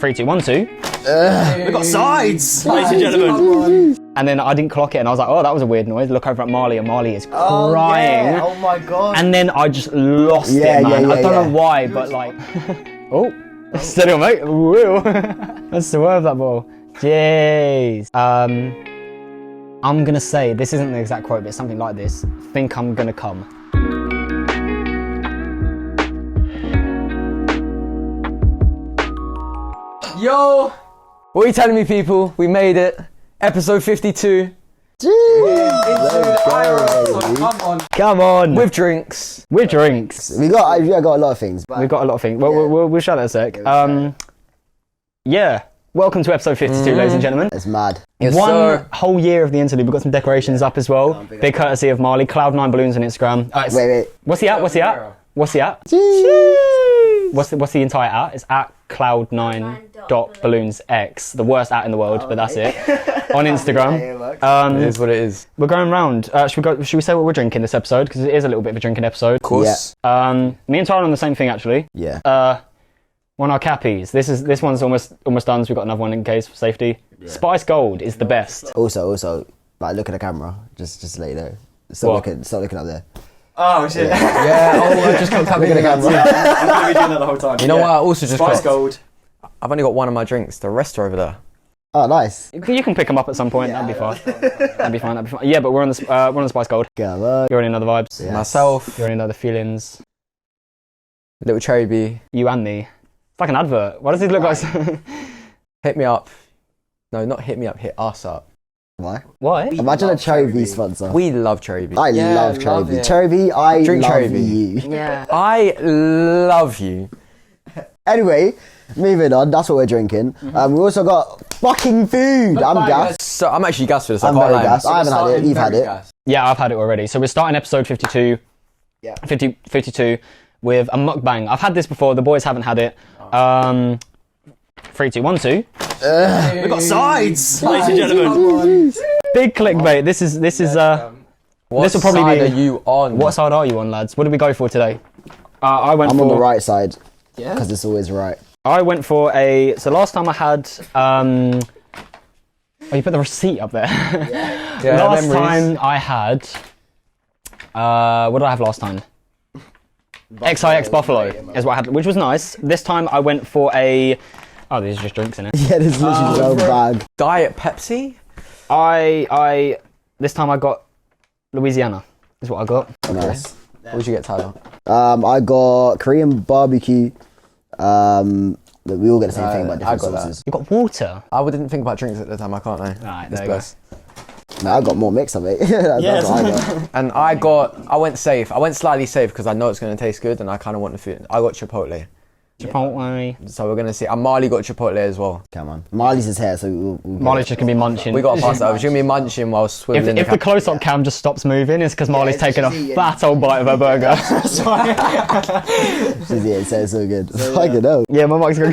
3, 2, 1, 2. We got sides, ladies and gentlemen. And then I didn't clock it, and I was like, oh, that was a weird noise. Look over at Marley, and Marley is crying. Oh my god. And then I just lost it, man. I don't know why, but like... oh, steady on, mate. Woo. Let's swerve that ball. Jeez. I'm gonna say, this isn't the exact quote, but it's something like this. Think I'm gonna come. Yo! What are you telling me, people? We made it. Episode 52. Come on. With drinks. With drinks. We got a lot of things. We've got a lot of things. Well, we'll show that in a sec. Yeah. Welcome to episode 52, ladies and gentlemen. It's mad. Yes, One whole year of the interlude. We've got some decorations up as well. Big courtesy of Marley. Cloud9 Balloons on Instagram. Wait. What's the at? What's the at? What's the at? What's the entire at? It's at cloud9.balloonsx. The worst at in the world, but that's it. On Instagram. It is what it is. We're going round. Should we say what we're drinking this episode? Because it is a little bit of a drinking episode. Of course. Me and Tyler on the same thing, actually. Yeah. One of our cappies. This one's almost done, so we've got another one in case for safety. Yeah. Spice Gold is the best. Also, like, look at the camera. Just to let you know. Stop looking up there. Oh shit. Yeah, I just can't look at the camera. I'm gonna be doing that the whole time. You know what? I also just Spice got. Gold. I've only got one of my drinks. The rest are over there. Oh, nice. You can pick them up at some point. That'd be fine. That'd be fine. Yeah, but we're on the Spice Gold. Come on. You already know the vibes. Yes. Myself. You already know the feelings. Little cherry bee. You and me. It's like an advert. Why does it look like? Hit me up. No, not hit me up. Hit us up. Why? Why? Imagine a cherry bee sponsor. We love cherry bee. I love cherry bee. Cherry bee, I Drink love cherry bee. you. Yeah. I love you. Anyway, moving on. That's what we're drinking. We also got fucking food. I'm gassed. So I'm actually gassed for this. I'm very gassed. I haven't had it. You've had it. Yeah, I've had it already. So we're starting episode 52. Yeah. 52 with a mukbang. I've had this before. The boys haven't had it. 3, 2, 1, 2. We got sides, ladies and gentlemen. Big clickbait. This is. What this will probably side be. are you on? What side are you on, lads? What did we go for today? I'm I'm on the right side. Yeah. Because it's always right. I went for a. So last time I had. Oh, you put the receipt up there. Yeah, last memories. time I had. What did I have last time? XIX Buffalo is what I had, which was nice. This time I went for a. Oh, these are just drinks in it. Yeah, there's literally no bag. Diet Pepsi? This time I got Louisiana. Is what I got. Nice. What did you get, Tyler? I got Korean barbecue. We all get the same thing, but different sauces. You got water. I didn't think about drinks at the time. I can't know. Alright, This there you go. bless. No, I got more mix of it. That's what I got. And I went safe. I went slightly safe because I know it's going to taste good and I kind of want the food. I got Chipotle. Chipotle. So we're going to see. And Marley got Chipotle as well. Come on. Marley's his hair, so we'll Marley's just gonna be munching. We got to pass that over. She's going to be munching while swiveling If the close-up cam just stops moving, it's because Marley's taking a fat old bite of her burger. She's so good. Fucking hell. Yeah, my mic's going.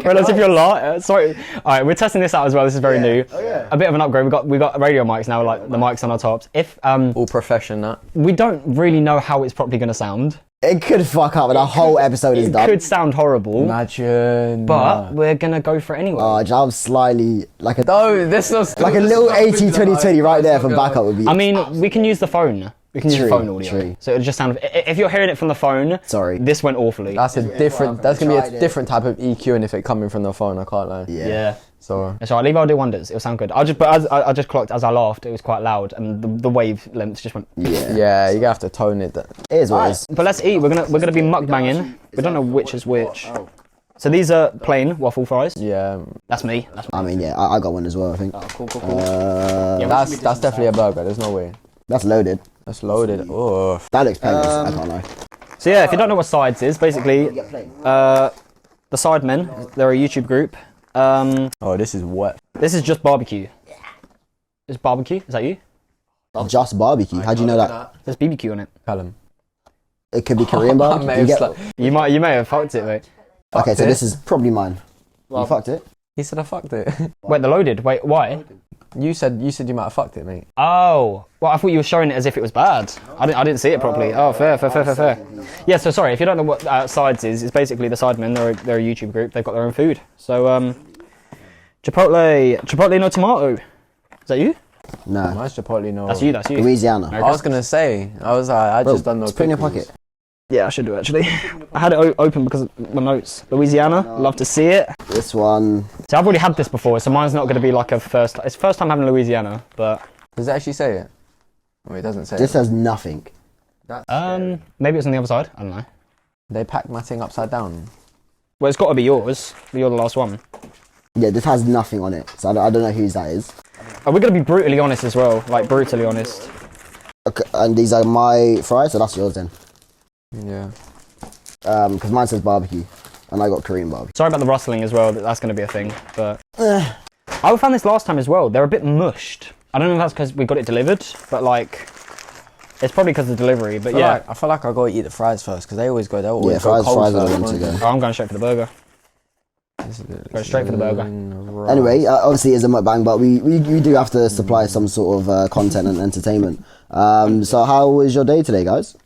Realize if you're sorry. All right, we're testing this out as well. This is very new. Oh, yeah. A bit of an upgrade. We got radio mics now, like the mics on our tops. If all profession that. we don't really know how it's properly going to sound. It could fuck up and the whole episode is done. It could sound horrible, Imagine. but we're gonna go for it anyway. I'm slightly like a No, this is like a little 80-20-20 right there for backup would be. I mean, we can use the phone. We can use the phone audio. True. So it'll just sound. If you're hearing it from the phone, Sorry. this went awfully. That's a different. That's gonna be a different type of EQ, and if it coming from the phone, I can't lie. Yeah. So It's alright, Levi will do wonders. It'll sound good. I just clocked as I laughed. It was quite loud, and the wavelengths just went. Yeah. you're gonna have to tone it. It is what it is. But let's eat. We're gonna be mukbanging. We don't know which is which. So these are plain waffle fries. Yeah. That's me. That's me. I mean, yeah, I got one as well, I think. Oh, cool. Yeah, that's definitely a burger. There's no way. That's loaded. That's loaded. Oh. That looks painless, I can't lie. So yeah, if you don't know what Sides is, basically, the Sidemen. They're a YouTube group. Oh, this is wet. This is just barbecue. Is barbecue? Is that you? Just barbecue. How'd you know that? There's BBQ on it. Callum. It could be Korean I barbecue. may You have get- sla- You may have fucked it, mate. Okay, so it. this is probably mine. You fucked it? He said I fucked it. Wait, they're loaded. Wait, why? You said you might have fucked it, mate. Oh, Well, I thought you were showing it as if it was bad. I didn't see it properly. Oh, fair. Yeah, so sorry, if you don't know what Sides is, it's basically the Sidemen. They're a YouTube group. They've got their own food. So, Chipotle no tomato. Is that you? No. Nice Chipotle, no. That's you. Louisiana. I was gonna say, I just done no. Just put in your pocket. Yeah, I should do actually. I had it open because of my notes. Louisiana, love to see it. This one. So I've already had this before, so mine's not going to be like a first. It's first time having Louisiana, but. Does it actually say it? Oh, it doesn't say. This it. says nothing. Maybe it's on the other side. I don't know. They packed my thing upside down. Well, it's got to be yours. You're the last one. Yeah, this has nothing on it, so I don't know whose that is. We're going to be brutally honest as well, like brutally honest. Okay, and these are my fries, so that's yours then. Yeah. Because mine says barbecue, and I got Korean barbecue. Sorry about the rustling as well. That's going to be a thing, but I found this last time as well. They're a bit mushed. I don't know if that's because we got it delivered, but like, it's probably because of the delivery. But yeah, I feel like I got to eat the fries first because they always go. Yeah, fries are the ones to go. Oh, I'm going straight for the burger. Go straight for the burger. Anyway, obviously it's a mukbang, but we do have to supply some sort of content and entertainment. So how was your day today, guys?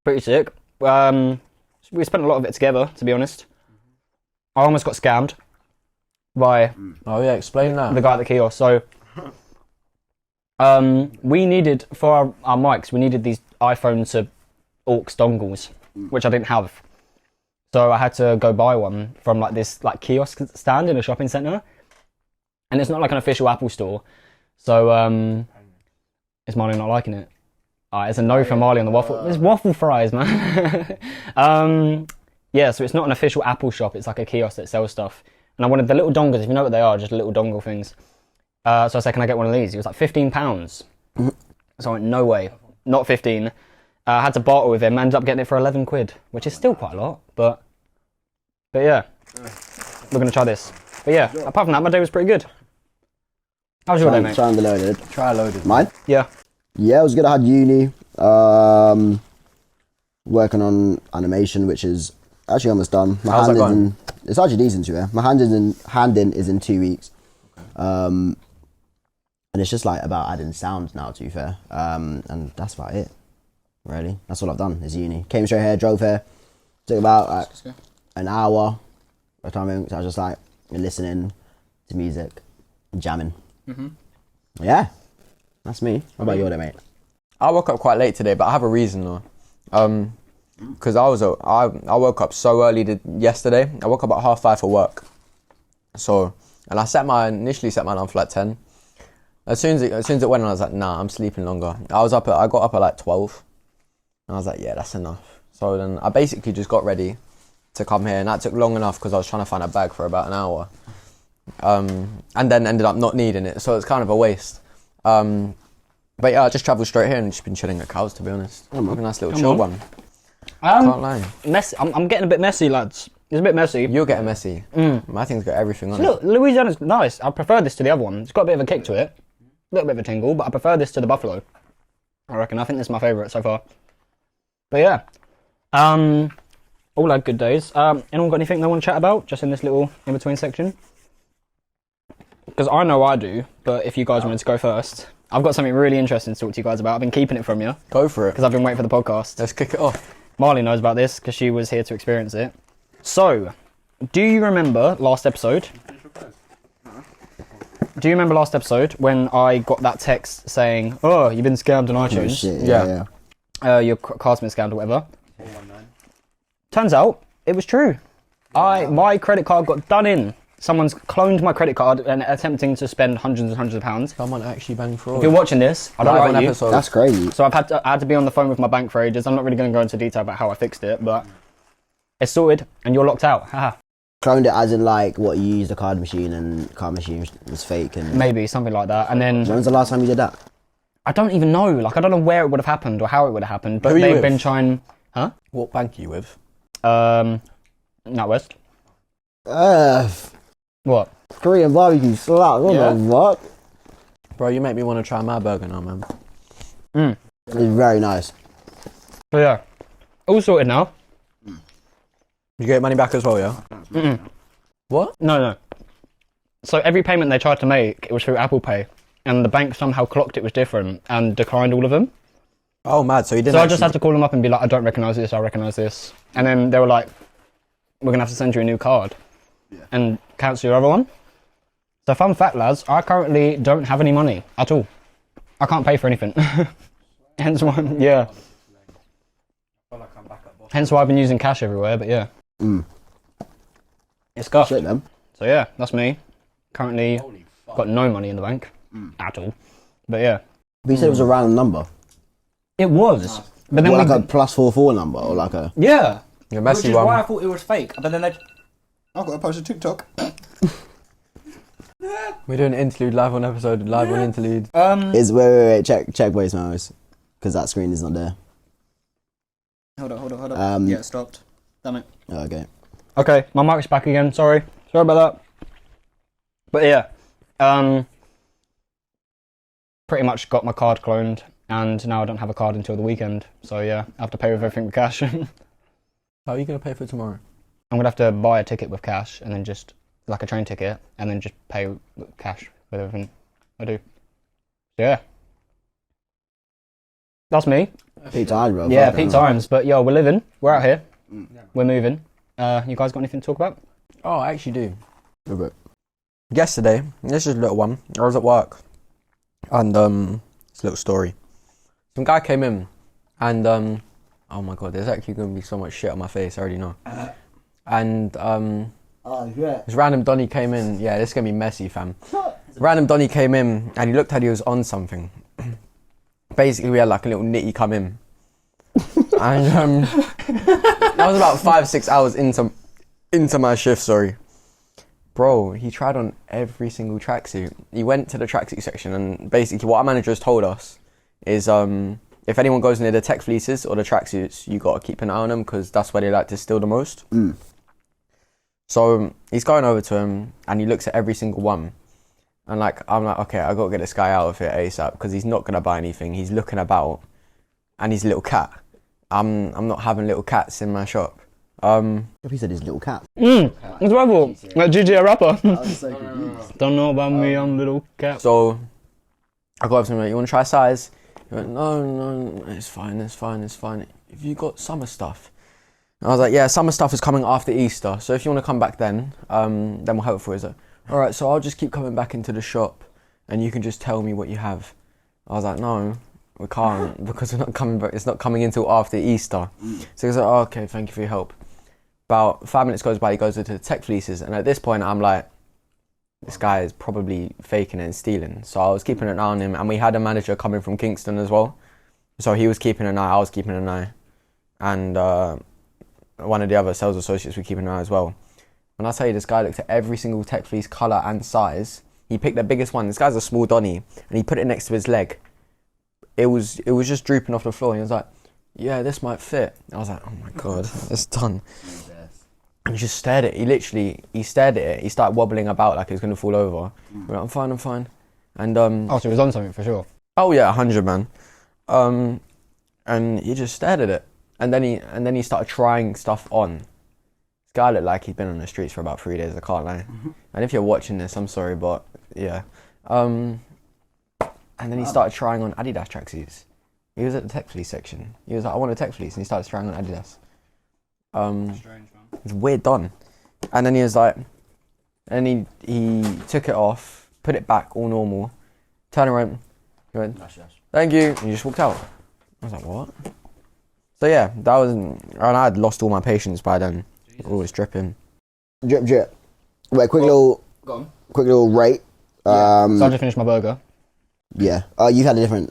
Pretty sick. We spent a lot of it together, to be honest. I almost got scammed by Oh yeah, explain that. the guy at the kiosk. So, we needed, for our mics, we needed these iPhone to aux dongles, which I didn't have. So I had to go buy one from like this like kiosk stand in a shopping centre. And it's not like an official Apple store. So, is Marley not liking it? It's a no from Marley on the waffle. There's waffle fries, man. Yeah, so it's not an official Apple shop. It's like a kiosk that sells stuff. And I wanted the little dongles, if you know what they are, just little dongle things. So I said, can I get one of these? It was like £15. So I went, no way. Not 15. I had to barter with him. Ended up getting it for 11 quid, which is still quite a lot. But yeah, we're going to try this. But yeah, apart from that, my day was pretty good. How was your day, mate? Try loaded. Mine? Yeah. Yeah, it was good. I had uni. Working on animation, which is actually almost done. How's that going? It's actually decent, yeah. My hand-in is in 2 weeks. And it's just like about adding sound now, to be fair. And that's about it, really. That's all I've done is uni. Came straight here, drove here. Took about an hour by the time I was just like listening to music, jamming. Yeah, that's me. How about your day, mate? I woke up quite late today, but I have a reason though. Because I woke up so early yesterday. I woke up at 5:30 for work. So, and I initially set my alarm for like 10. As soon as it went on, I was like, nah, I'm sleeping longer. I got up at like 12. And I was like, yeah, that's enough. So then I basically just got ready to come here, and that took long enough because I was trying to find a bag for about an hour. And then ended up not needing it, so it's kind of a waste. But yeah, I just travelled straight here and just been chilling at Cows, to be honest. A nice little chill one. Can't lie. Messy. I'm getting a bit messy, lads. It's a bit messy. You're getting messy. My thing's got everything on Look, it. Louisiana's nice. I prefer this to the other one. It's got a bit of a kick to it. A little bit of a tingle, but I prefer this to the Buffalo. I reckon. I think this is my favourite so far. But yeah. All had good days. Anyone got anything they want to chat about? Just in this little in-between section? Because I know I do, but if you guys wanted to go first, I've got something really interesting to talk to you guys about. I've been keeping it from you. Go for it. Because I've been waiting for the podcast. Let's kick it off. Marley knows about this because she was here to experience it. So, do you remember last episode? Do you remember last episode when I got that text saying, oh, you've been scammed on iTunes? Oh, shit, yeah. Your card's been scammed or whatever. Turns out, it was true. My credit card got done in. Someone's cloned my credit card and attempting to spend hundreds and hundreds of pounds. Someone actually banged fraud. If you're watching this, I don't like you. Episode. That's crazy. So I had to be on the phone with my bank for ages. I'm not really going to go into detail about how I fixed it, but it's sorted and you're locked out. Haha. Cloned it as in like what, you used a card machine and card machine was fake and... Maybe, something like that. And then... When was the last time you did that? I don't even know. Like, I don't know where it would have happened or how it would have happened, but they've been trying... Huh? What bank are you with? NatWest. What? Korean barbecue slap. What the fuck? Bro, you make me want to try my burger now, man. It's very nice. So yeah, all sorted now. You get money back as well, yeah? What? No. So every payment they tried to make, it was through Apple Pay. and the bank somehow clocked it was different and declined all of them. Oh, mad. So you didn't. So I just had to call them up and be like, I don't recognise this. I recognise this. And then they were like, we're gonna have to send you a new card and cancel your other one. So fun fact, lads, I currently don't have any money at all. I can't pay for anything. Hence why, yeah. Hence why I've been using cash everywhere. But yeah, it's scuffed. Shit, man. So yeah, that's me. Currently got no money in the bank at all. But yeah, But you said it was a random number. it was. But then What, like a +44 number or like a? yeah. You're Which messy is one. why I thought it was fake. But then I've got to post a TikTok. We're doing Interlude live on episode, live on Interlude. Is wait, check voicemails because that screen is not there. Hold on. Yeah, it stopped. Damn it. Oh, okay. Okay, my mic's back again. Sorry about that. But yeah, pretty much got my card cloned, and now I don't have a card until the weekend. So yeah, I have to pay with everything with cash. I'm How are you going to pay for it tomorrow? gonna have to buy a ticket with cash, and then just like a train ticket, and then just pay with cash with everything I do. So yeah, that's me. Peak times, bro. Yeah, Fuck, peak I don't know. times. But yo, we're living. We're out here. We're moving. You guys got anything to talk about? Oh, I actually do. A bit. Yesterday, this is a little one. I was at work, and it's a little story. Some guy came in, and oh my god, there's actually going to be so much shit on my face. I already know. And Oh yeah. this random Donny came in. Yeah, this is gonna be messy, fam. Random Donny came in, and he looked like he was on something. Basically, we had like a little nitty come in, and that was about 5-6 hours into my shift. Sorry. Bro, he tried on every single tracksuit. He went to the tracksuit section, and basically what our manager has told us is if anyone goes near the tech fleeces or the tracksuits, you got to keep an eye on them because that's where they like to steal the most. So he's going over to him, and he looks at every single one. And I'm like, okay, I got to get this guy out of here ASAP because he's not going to buy anything. He's looking about, and he's a little cat. I'm not having little cats in my shop. If he said his little cat. That's what I thought. Like GG a rapper. So confused. Don't know about me, I'm little cat. So I got up to him like, you want to try size? He went, no, it's fine. If you got summer stuff. And I was like, yeah, summer stuff is coming after Easter. So if you want to come back then we'll help for it. He's like, all right, so I'll just keep coming back into the shop and you can just tell me what you have. I was like, no, we can't because we're not coming back. It's not coming until after Easter. So he's like, oh, okay, thank you for your help. About 5 minutes goes by, he goes into the tech fleeces. And at this point, I'm like, this guy is probably faking it and stealing. So I was keeping an eye on him. And we had a manager coming from Kingston as well. So he was keeping an eye, I was keeping an eye. And one of the other sales associates were keeping an eye as well. When I tell you, this guy looked at every single tech fleece colour and size. He picked the biggest one. This guy's a small Donny. And he put it next to his leg. It was just drooping off the floor. And he was like, yeah, this might fit. I was like, oh my God, it's done. And he just stared at it. He stared at it. He started wobbling about like he was going to fall over. We're like, I'm fine. And Oh, so he was on something for sure. oh yeah, 100 man. And he just stared at it. And then he started trying stuff on. This guy looked like he'd been on the streets for about 3 days, I can't lie. And if you're watching this, I'm sorry, but yeah. And then he started trying on Adidas tracksuits. He was at the tech fleece section. He was like, I want a tech fleece, and he started trying on Adidas. Strange, man. It's weird done. And then he was like, and he took it off, put it back all normal, turned around, he went, thank you, and he just walked out. I was like, what? So yeah, that was, and I had lost all my patience by then. Always dripping. Drip. Wait, quick little rate. So I just finished my burger. Yeah. Oh, you've had a different.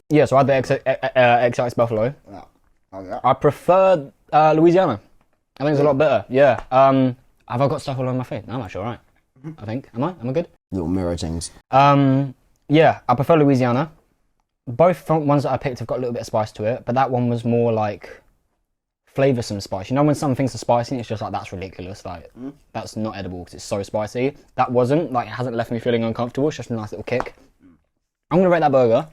Yeah, so I had the XX Buffalo. Yeah. I prefer Louisiana. I think it's a lot better. Yeah. Have I got stuff all over my face? No, I'm actually alright. I think. Am I good? Little mirror things. Yeah, I prefer Louisiana. Both ones that I picked have got a little bit of spice to it, but that one was more like flavoursome spice. You know when some things are spicy and it's just like, that's ridiculous, like, that's not edible because it's so spicy. That wasn't, like, it hasn't left me feeling uncomfortable, it's just a nice little kick. I'm going to rate that burger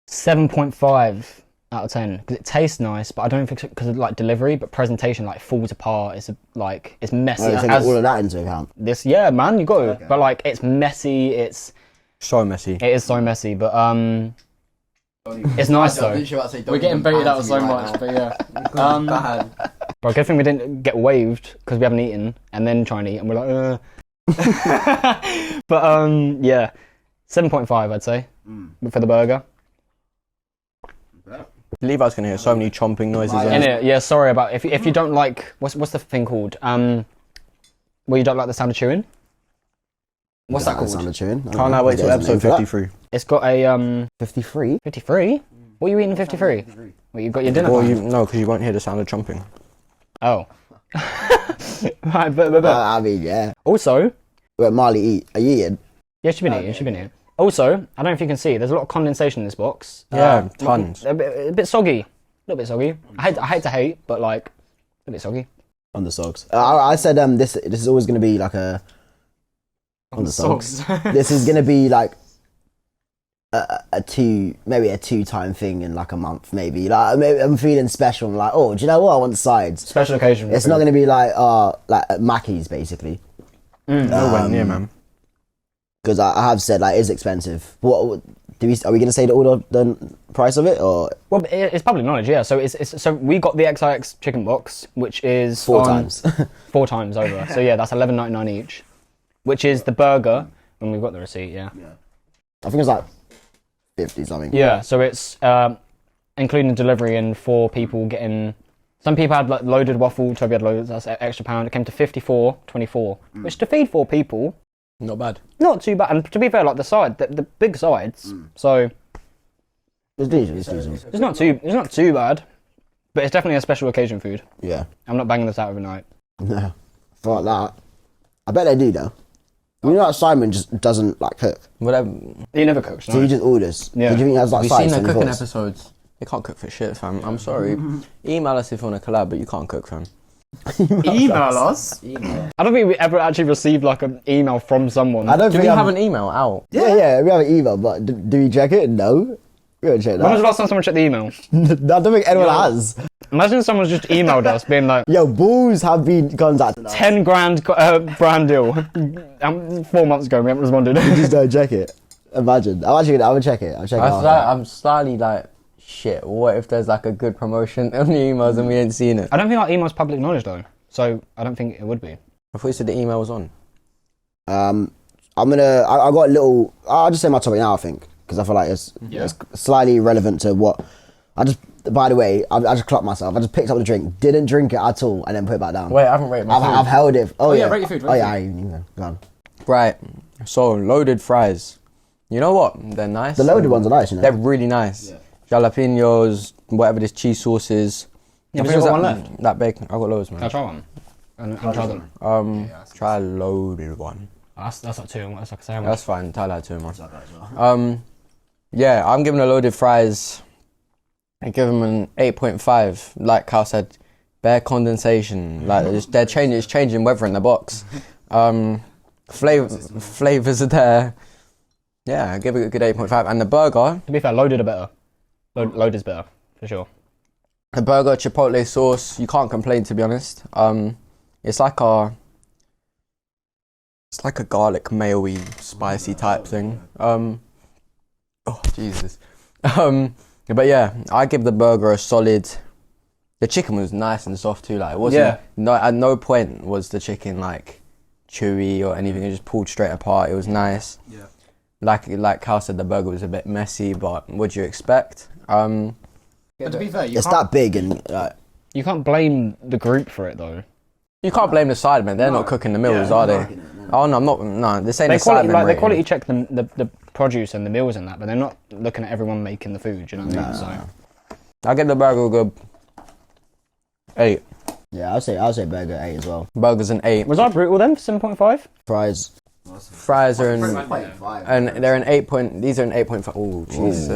7.5 out of 10 because it tastes nice, but I don't think it's because of like delivery, but presentation like falls apart. It's it's messy. Oh, you take all of that into account. Yeah, man, you got to. Okay. But like, it's messy. It's So messy. It is so messy, but it's nice though. We're getting baited out so much, but yeah. Bro, good thing we didn't get waved because we haven't eaten and then try and eat and we're like, But yeah, 7.5 I'd say for the burger. Levi's gonna hear so many chomping noises. In it, yeah. Sorry about if you don't like what's the thing called where you don't like the sound of chewing. What's that called? Sound of chewing. Can't I wait till episode 53? It's got a 53. 53. What are you eating 53? Well, you've got your dinner. Well, time. no, because you won't hear the sound of chomping. Oh. Right, but. I mean, yeah. Also, Wait, Marley, eat. Are you eating? yeah, she's been eating. She's been eating. Also, I don't know if you can see. There's a lot of condensation in this box. Yeah, tons. A bit soggy. A little bit soggy. I hate to hate, but like a bit soggy. On the socks. I said this is always going to be like a... On the socks. This is going to be like maybe a 2-time thing in like a month, maybe. Like maybe I'm feeling special. I'm like, oh, do you know what? I want the sides. Special occasion. It's not going to be like Mackey's basically. Nowhere near, man. Because I have said like it's expensive. What are we going to say the price of it or? Well, it's public knowledge, yeah. So it's so we got the XIX chicken box, which is 4 times. 4 times over. So yeah, that's $11.99 each, which is the burger. And we've got the receipt, yeah. I think it's like 50 something. Yeah, so it's including delivery and 4 people getting. Some people had like loaded waffle. Toby had loads. That's extra pound. It came to 54.24, which to feed 4 people. Not bad. Not too bad. And to be fair, like the big sides. So It's decent. it's not too bad, but it's definitely a special occasion food. Yeah. I'm not banging this out overnight. No. For like that. I bet they do though. You know that Simon just doesn't like cook. Whatever. He never cooks. So he just orders. Yeah. Do you think he has like Have you sides? seen their and cooking thoughts? episodes? They can't cook for shit, fam. I'm sorry. Email us if you want to collab, but you can't cook, fam. Email us. I don't think we ever actually received like an email from someone. I don't Do think we I'm- have an email out? Yeah, we have an email, but do we check it? No. We don't check When was the that. last time someone checked the email? I don't think anyone has. Imagine someone's just emailed us being like, Yo, bulls have been contacted. 10 grand brand deal. 4 months ago, we haven't responded. Just don't check it. Imagine. I would check it. I'll check it out. I'm slightly like, shit, what if there's like a good promotion on the emails and we ain't seen it? I don't think our email's public knowledge though, so I don't think it would be. I thought you said the email was on. I got a little, I'll just say my topic now, I think, because I feel like it's slightly relevant to what, by the way, I just clocked myself. I just picked up the drink, didn't drink it at all, and then put it back down. Wait, I haven't rated my food. I've held it. Oh yeah, rate your food, I ain't even gone. Right, so loaded fries. You know what? They're nice. The loaded ones are nice, you know. They're really nice. Yeah. Jalapenos, whatever this cheese sauce is. Yeah, I but think you got that- one left? That bacon, I got loads, man. Can I try one? I'll try them. Try a loaded one. That's like 2. That's like a sandwich. That's fine. Tyler had 2 more. Yeah, I'm giving the loaded fries. I give them an 8.5. Like Carl said, bare condensation. Like it's changing weather in the box. Flavors are there. Yeah, I give it a good 8.5. And the burger, To be fair, loaded are better. Loaded's better, for sure. the burger chipotle sauce, you can't complain, to be honest. It's like a garlic mayo-y spicy type thing. Oh Jesus. But yeah, I give the burger a solid. The chicken was nice and soft too. Like it wasn't. Yeah. No, at no point was the chicken like chewy or anything. It just pulled straight apart. It was nice. Yeah. Like Cal said, the burger was a bit messy, but what'd you expect? But to be fair, It's that big and You can't blame the group for it though. You can't blame the Sidemen. They're not cooking the meals, are they? Oh no, I'm not. No, this ain't a Sidemen. They quality check the produce and the meals and that, but they're not looking at everyone making the food. You know what I mean? So I get the burger a good 8. yeah, I'll say burger 8 as well. Burger's an 8. was I brutal then? 7.5. Fries. Fries are and they're an 8 point. These are an 8.5. Oh Jesus,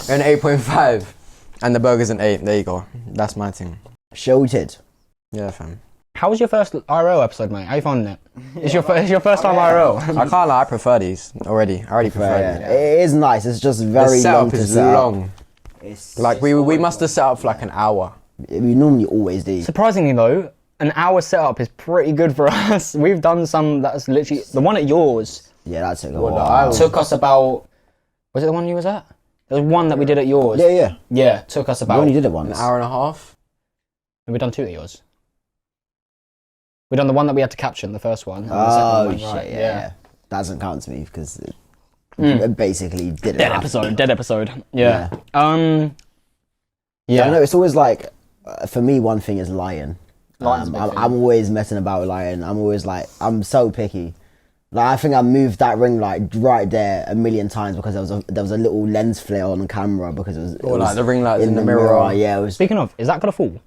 they're an 8.5, and the burger's an 8. There you go. That's my thing. Sheltered. Yeah, fam. How was your first IRL episode, mate? How you finding it? It's your first time IRL. I can't lie. I prefer these already. I already prefer Yeah, it. it is nice. It's just The very long setup to is set up. long. Like we must have set up for like an hour. We normally always do. Surprisingly though, an hour setup is pretty good for us. We've done some that's literally the one at yours Yeah, that took a What, while. It took us about... Was it the one you was at? There was one that we did at yours. Yeah. Yeah, it took us We about... only did it An once. hour and a half. Have we done 2 at yours? We done the one that we had to caption, the first one. And the second one, Shit, right, yeah. That doesn't count to me because it basically did it. Dead episode. Yeah. Yeah, I know, it's always like, for me, one thing is lying. Lying's a big thing. I'm always messing about with lying. I'm always like, I'm so picky. Like, I think I moved that ring light right there a million times because there was a little lens flare on the camera because it was Like the ring lights in the mirror. Yeah, it was. Speaking of, is that gonna fall?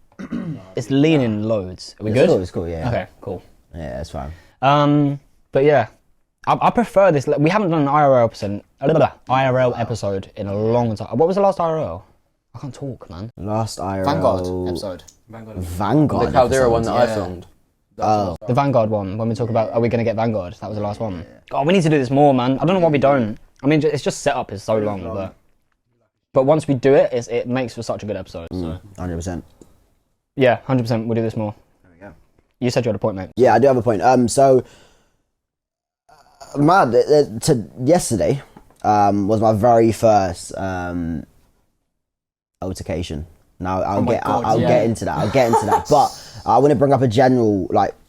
It's leaning loads. Are we It's good? cool, it's cool, yeah. Okay, cool. Yeah, it's fine. But yeah, I prefer this. We haven't done an IRL episode in a long time. What was the last IRL? I can't talk, man. Last IRL Vanguard episode. Vanguard. The Caldera episode. one that I filmed. Oh, The Vanguard one, when we talk about, are we going to get Vanguard? That was the last one. God, we need to do this more, man. I don't know why we don't. I mean, it's just set up is so long, but once we do it, it makes for such a good episode. So. 100%. Yeah, 100%. We'll do this more. There we go. You said you had a point, mate. Yeah, I do have a point. Yesterday was my very first altercation. Now I'll get into that. But I want to bring up a general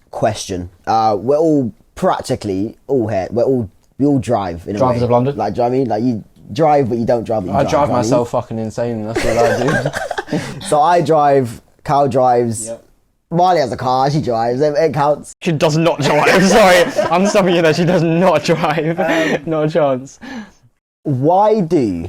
question. We're all practically all here. We all drive in a Drivers way. of London. Like, do you know what I mean? Like, you drive, but you don't drive. But you I drive drive you know what I mean? myself fucking insane. That's what I do. So I drive. Cal drives. Yep. Marley has a car. She drives. It counts. She does not drive. Sorry, I'm stopping you there. She does not drive. Not a chance. Why do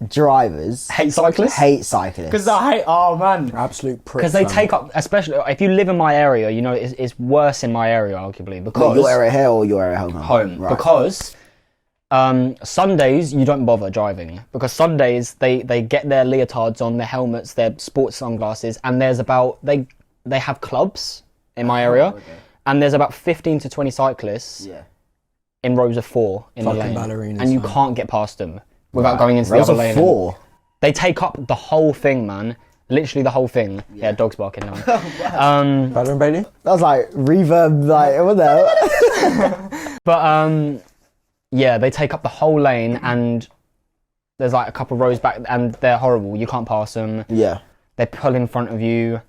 drivers Hate cyclists? hate cyclists? Because I hate. Oh man. Absolute prick. Because they take up, especially if you live in my area, you know, it's worse in my area, arguably. Because Your area here or your area home? home. Right. Because Sundays you don't bother driving, because Sundays they get their leotards on, their helmets, their sports sunglasses, and they have clubs in my area, and there's about 15 to 20 cyclists in rows of 4 in the lane, ballerinas, and you man. can't get past them without going into Rows the of other lane. 4. They take up the whole thing, man. Literally the whole thing. Yeah, dog's barking now. Better and Bailey? That was like reverb, like what the hell? But yeah, they take up the whole lane, and there's like a couple rows back, and they're horrible. You can't pass them. Yeah. They pull in front of you.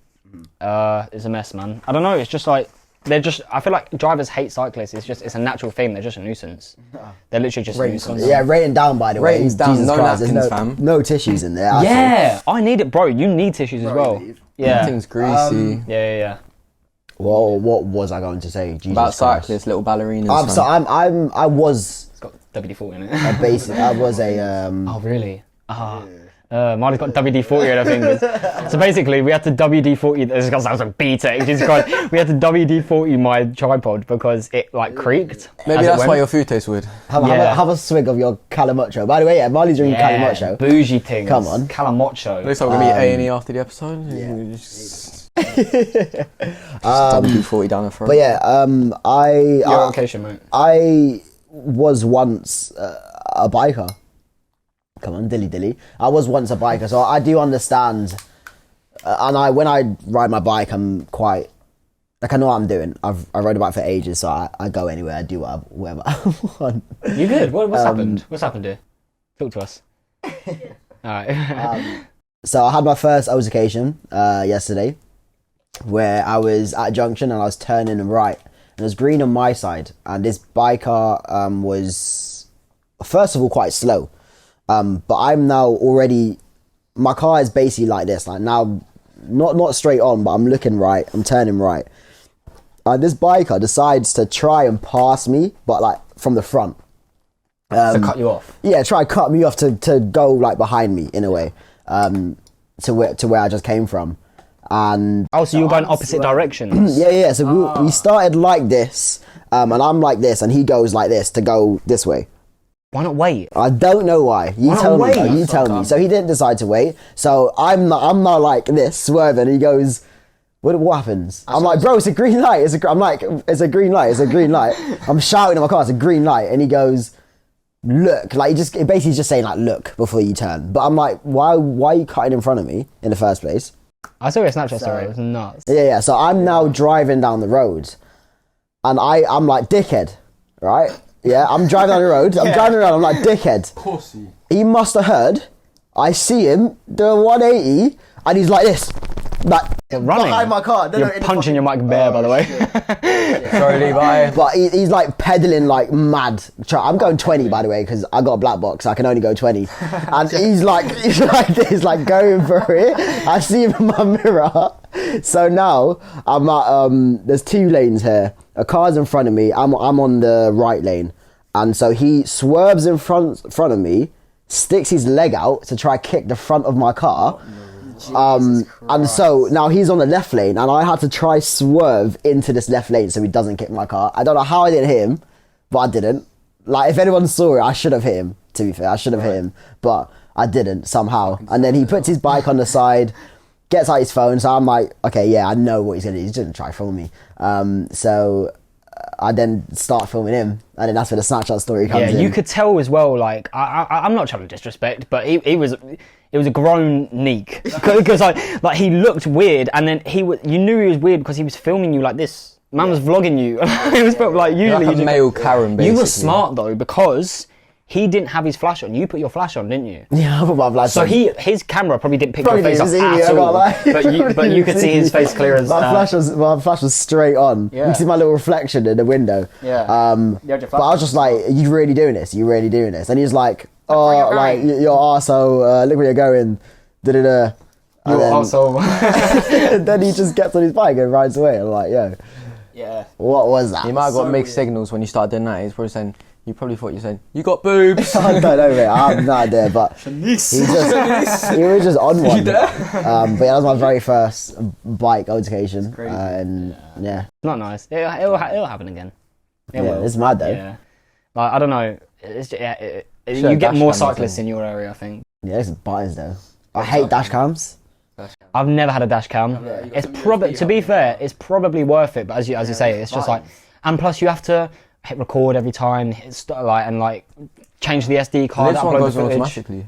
It's a mess, man. I don't know. It's just like I feel like drivers hate cyclists. It's a natural thing. They're just a nuisance. They're literally just a nuisance. Yeah, rating down, by the way. Ratings down, Jesus no Christ, there's napkins, fam. no tissues in there. Yeah, I need it, bro. You need tissues as well. Yeah. Everything's greasy. Yeah. Well, what was I going to say? Jesus About Christ. cyclists, little ballerinas. So I was It's got WD-40 in it. a basic. I was a Oh, really? Marley's got WD-40 in her fingers. So basically, we had to WD-40. This is gonna sound like B-Tech. Jesus Christ. We had to WD-40 my tripod because it like creaked. Maybe as it that's went. why your food tastes weird. have a swig of your Calamocho. By the way, yeah, Marley's drinking Calamocho. Bougie things. Come on. Calamocho. Looks like we're gonna be A&E after the episode. Yeah. Just WD-40 down the throat. But yeah, Your location, mate. I was once a biker. Come on, dilly. I was once a biker, so I do understand. And when I ride my bike, I'm quite like, I know what I'm doing. I rode a bike for ages, so I go anywhere. I do whatever I want. You good? What's happened? What's happened here? Talk to us. All right. So I had my first altercation yesterday, where I was at a junction and I was turning right, and it was green on my side, and this biker was first of all quite slow. But I'm now already, my car is basically like this, like now, not straight on, but I'm looking right, I'm turning right. And this biker decides to try and pass me, but like from the front. To cut you off. Yeah, try to cut me off to go like behind me in a way, to where I just came from. And Oh, so you're going opposite directions. yeah, so we started like this, and I'm like this, and he goes like this to go this way. Why not wait? I don't know why. You not tell me. wait? Though. You tell me. So he didn't decide to wait. So I'm now like this, swerving. He goes, "What happens?" I'm like, "Bro, it's a green light." I'm like, "It's a green light. It's a green light." I'm shouting in my car, "It's a green light!" And he goes, "Look!" Like basically he's just saying like, "Look," before you turn. But I'm like, "Why are you cutting in front of me in the first place?" I saw your Snapchat story. It was nuts. Yeah. So I'm now driving down the road, and I'm like, "Dickhead," right? Yeah, I'm driving down the road. I'm driving around. I'm like, dickhead. Pussy. He must have heard. I see him do a 180, and he's like this. Like, running behind my car. You're punching your mic bare, by the way. Sorry, Levi. But he's like pedaling like mad. I'm going 20, by the way, because I got a black box. So I can only go 20. And he's like this, like going for it. I see him in my mirror. So now I'm at there's 2 lanes here. A car's in front of me. I'm on the right lane, and so he swerves in front of me, sticks his leg out to try kick the front of my car. And so now he's on the left lane, and I had to try swerve into this left lane so he doesn't kick my car. I don't know how I didn't hit him, but I didn't. Like, if anyone saw it, I should have hit him, to be fair. I should have hit him, but I didn't somehow. And then he puts his bike on the side, gets out his phone, so I'm like, okay, yeah, I know what he's going to do. He's going to try to film me. So I then start filming him, and then that's where the Snapchat story comes in. Yeah, you could tell as well, like, I'm not trying to disrespect, but it was a grown Neek. Because like he looked weird, and then you knew he was weird because he was filming you like this. Man was vlogging you. It was like usually like a male Karen, basically. You were smart though, because he didn't have his flash on. You put your flash on, didn't you? Yeah, I put my flash on. So his camera probably didn't pick your face up at all. But you could see his face clear as my flash was straight on. Yeah. You can see my little reflection in the window. Yeah. But I was just like, "Are you really doing this? Are you really doing this?" And he's like, "Oh, like your arsehole, look where you're going." Da-da-da. Your arsehole. And then he just gets on his bike and rides away. I'm like, yo. Yeah. What was that? He might have got mixed signals when you started doing that. He's probably saying, you probably thought you were saying, you got boobs. I don't know, mate. I have no idea, but he was just on one. But yeah, that was my very first bike altercation. And yeah. Not nice. It'll happen again. It will. It's mad though. Yeah. Like, I don't know. You get more cyclists in your area, I think. Yeah, it's buttons though. I hate dash cams. I've never had a dash cam. It's probably, to be fair, it's probably worth it. But as you say, it's just like, and plus you have to hit record every time, change the SD card. This one goes on automatically.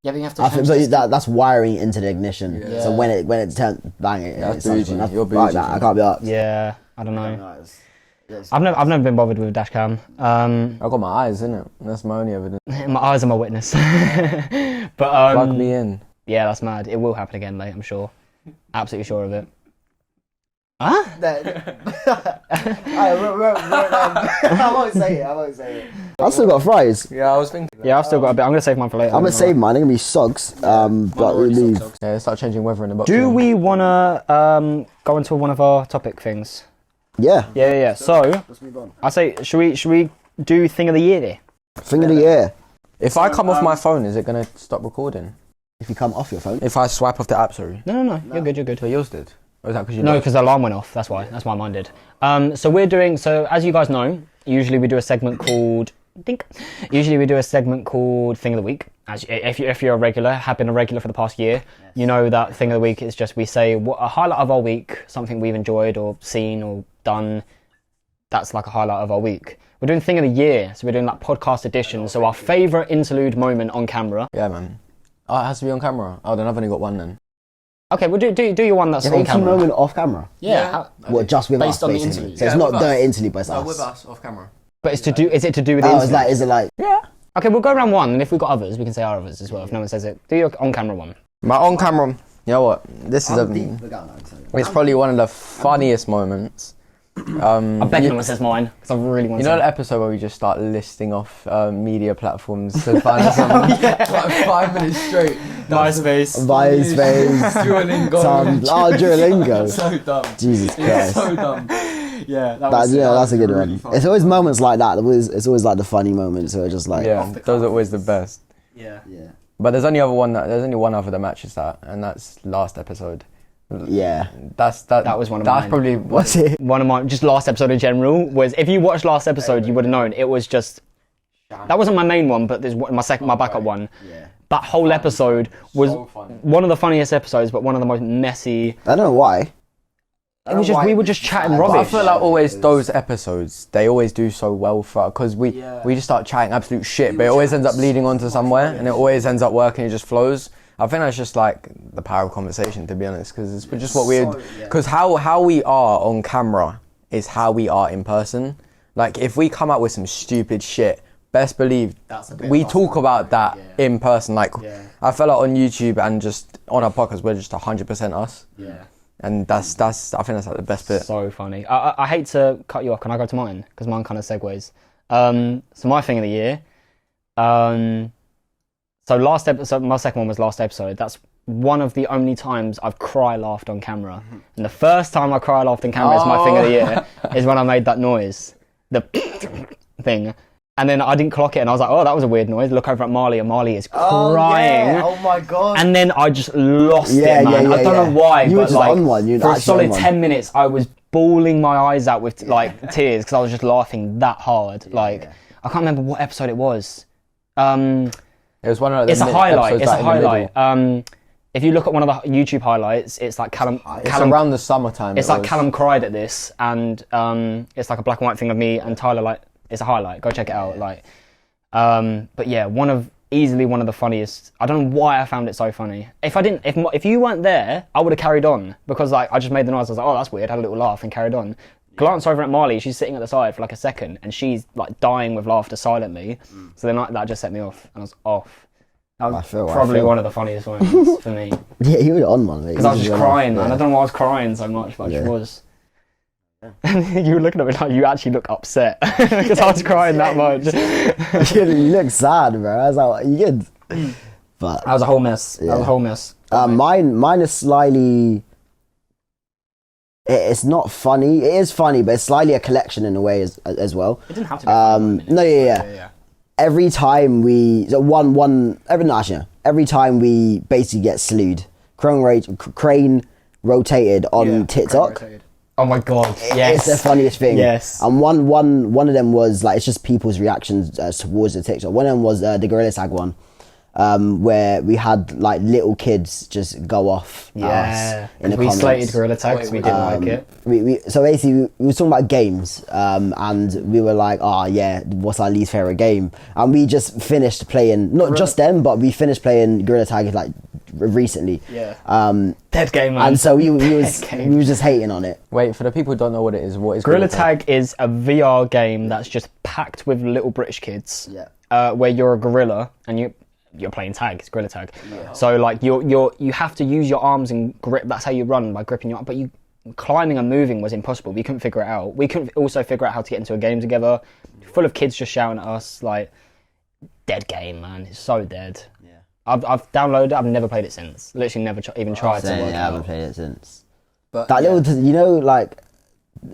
Yeah, but you have to. I think that's wiring into the ignition. Yeah. So when it turns, bang it. That's bougie. You're bougie. Like that. I can't be up. Yeah, I don't know. I've never been bothered with a dash cam. I've got my eyes, innit? That's my only evidence. My eyes are my witness. But plug me in. Yeah, that's mad. It will happen again, mate. I'm sure. Absolutely sure of it. Huh? I won't say it. I've still got fries. Yeah, I was thinking. Yeah, I've still got a bit. I'm gonna save mine for later. I'm gonna save mine. They're gonna be sogs. But we leave. Yeah, start changing weather in the box. Do we wanna go into one of our topic things? Yeah. Yeah. So let's move on. I say, should we do thing of the year? Thing of the year. If I come off my phone, is it gonna stop recording? If you come off your phone. If I swipe off the app, sorry. No. You're good. So yours did. Or is that because you? No, because the alarm went off. That's why. That's why mine did. So as you guys know, usually we do a segment called Thing of the Week. If you're a regular, have been a regular for the past year, yes. You know that Thing of the Week is just we say a highlight of our week, something we've enjoyed or seen or done. That's like a highlight of our week. We're doing Thing of the Year, so we're doing that podcast edition. So our favourite interlude moment on camera. Yeah, man. Oh, it has to be on camera. Oh, then I've only got one then. Okay, well do your one that's on camera. Moment off camera. Yeah. What, just with based us, on basically. the interlude. So it's not the interlude, but it's us. with us off camera. But is it to do with the interlude? Is it like? Yeah. Okay, we'll go around one, and if we've got others, we can say our others as well. If no one says it, do your on camera one. My on camera. You know what? This is it's probably one of the funniest moments. I bet no one says mine because I really want to. You know the episode where we just start listing off media platforms to find something like 5 minutes straight. MySpace, Duolingo. Duolingo. So dumb. Jesus Christ. So dumb. Yeah, that's a good one. Really, it's always moments like that. It's always like the funny moments where it's just like those are always the best. Yeah. But there's only one other that matches that, and that's last episode. Yeah, that was one of mine. That's probably what's it? One of mine. Just last episode in general was. If you watched last episode, you would have known it was just. That wasn't my main one, but there's my backup one. Yeah. That whole episode was one of the funniest episodes, but one of the most messy. I don't know why. It was just we were just chatting rubbish. I feel like always those episodes they always do so well for because we just start chatting absolute shit, but it always ends up leading on to somewhere, and it always ends up working. It just flows. I think that's just like the power of conversation, to be honest, because it's just what we're. Because how we are on camera is how we are in person. Like, if we come out with some stupid shit, best believe That's a bit we of us, talk about that in person. Like, Yeah. I feel like on YouTube and just on our podcast, we're just 100% us. Yeah. And that's I think that's like the best bit. So funny. I hate to cut you off. Can I go to mine? Because mine kind of segues. So my thing of the year. So last episode, my second one was last episode. That's one of the only times I've cry laughed on camera. And the first time I cry laughed on camera is my thing of the year. Is when I made that noise, the thing. And then I didn't clock it, and I was like, "Oh, that was a weird noise." Look over at Marley, and Marley is crying. Oh my god. And then I just lost it, man. I don't know why, You were but just like on one. You were for a actually solid on one. 10 minutes, I was bawling my eyes out with like tears because I was just laughing that hard. I can't remember what episode it was. It was one of the It's a highlight. episodes It's a like in the middle. highlight. If you look at one of the YouTube highlights, it's like Callum. It's around the summertime. It's like Callum cried at this, and it's like a black and white thing of me and Tyler. Like, it's a highlight. Go check it out. Like, but yeah, easily one of the funniest. I don't know why I found it so funny. If you weren't there, I would have carried on because like I just made the noise. I was like, oh, that's weird. Had a little laugh and carried on. Glance over at Marley. She's sitting at the side for like a second, and she's like dying with laughter silently. So then that just set me off, and I was off. That was probably one of the funniest ones for me. Yeah, you were on one, mate. Because I was just crying, man. I don't know why I was crying so much, but I just was. And you were looking at me like you actually look upset because I was crying that much. You look sad, bro. I was like, you good? But That was a whole mess. That was a whole mess. mine is slightly. It's not funny. It is funny, but it's slightly a collection in a way as well. It didn't have to be funny. No, yeah. Every time every time we basically get slewed, crane rotated on TikTok. Oh my god! Yes, It's the funniest thing. Yes. And one of them was like, it's just people's reactions towards the TikTok. One of them was the Gorilla Tag one, where we had like little kids just go off at us in the we comments. slated Gorilla Tag because we didn't like it. So basically we were talking about games, and we were like, oh yeah, what's our least favorite game? And we just finished playing, not just them, but we finished playing Gorilla Tag like recently. Dead game, man. And so we was just hating on it. Wait, for the people who don't know what it is, what is Gorilla Tag is a VR game that's just packed with little British kids. Where you're a gorilla and you're playing tag. It's Gorilla Tag. So like you have to use your arms and grip. That's how you run, by gripping your arm. But climbing and moving was impossible. We couldn't figure it out. We couldn't also figure out how to get into a game together. Full of kids just shouting at us. Like, dead game, man. It's so dead. I've downloaded it. I've never played it since. Literally never even tried to work it I haven't out. played it since. But That little, like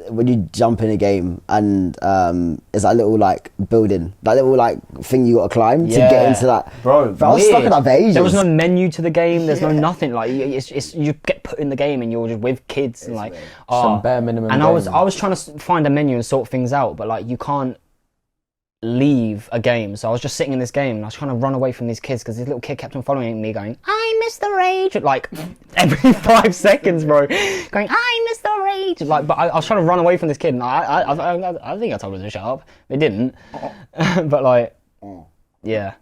when you jump in a game and it's that little like building, that little like thing you got to climb to get into that. Bro, I was stuck in that for ages. There was no menu to the game. There's no nothing. Like it's you get put in the game and you're just with kids and like some bare minimum. And game. I was trying to find a menu and sort things out, but like you can't leave a game. So I was just sitting in this game and I was trying to run away from these kids because this little kid kept on following me, going, "I miss the rage," like every 5 seconds, bro, going, "I miss the rage." Like, but I was trying to run away from this kid, and I think I told him to shut up. They didn't, but like, yeah,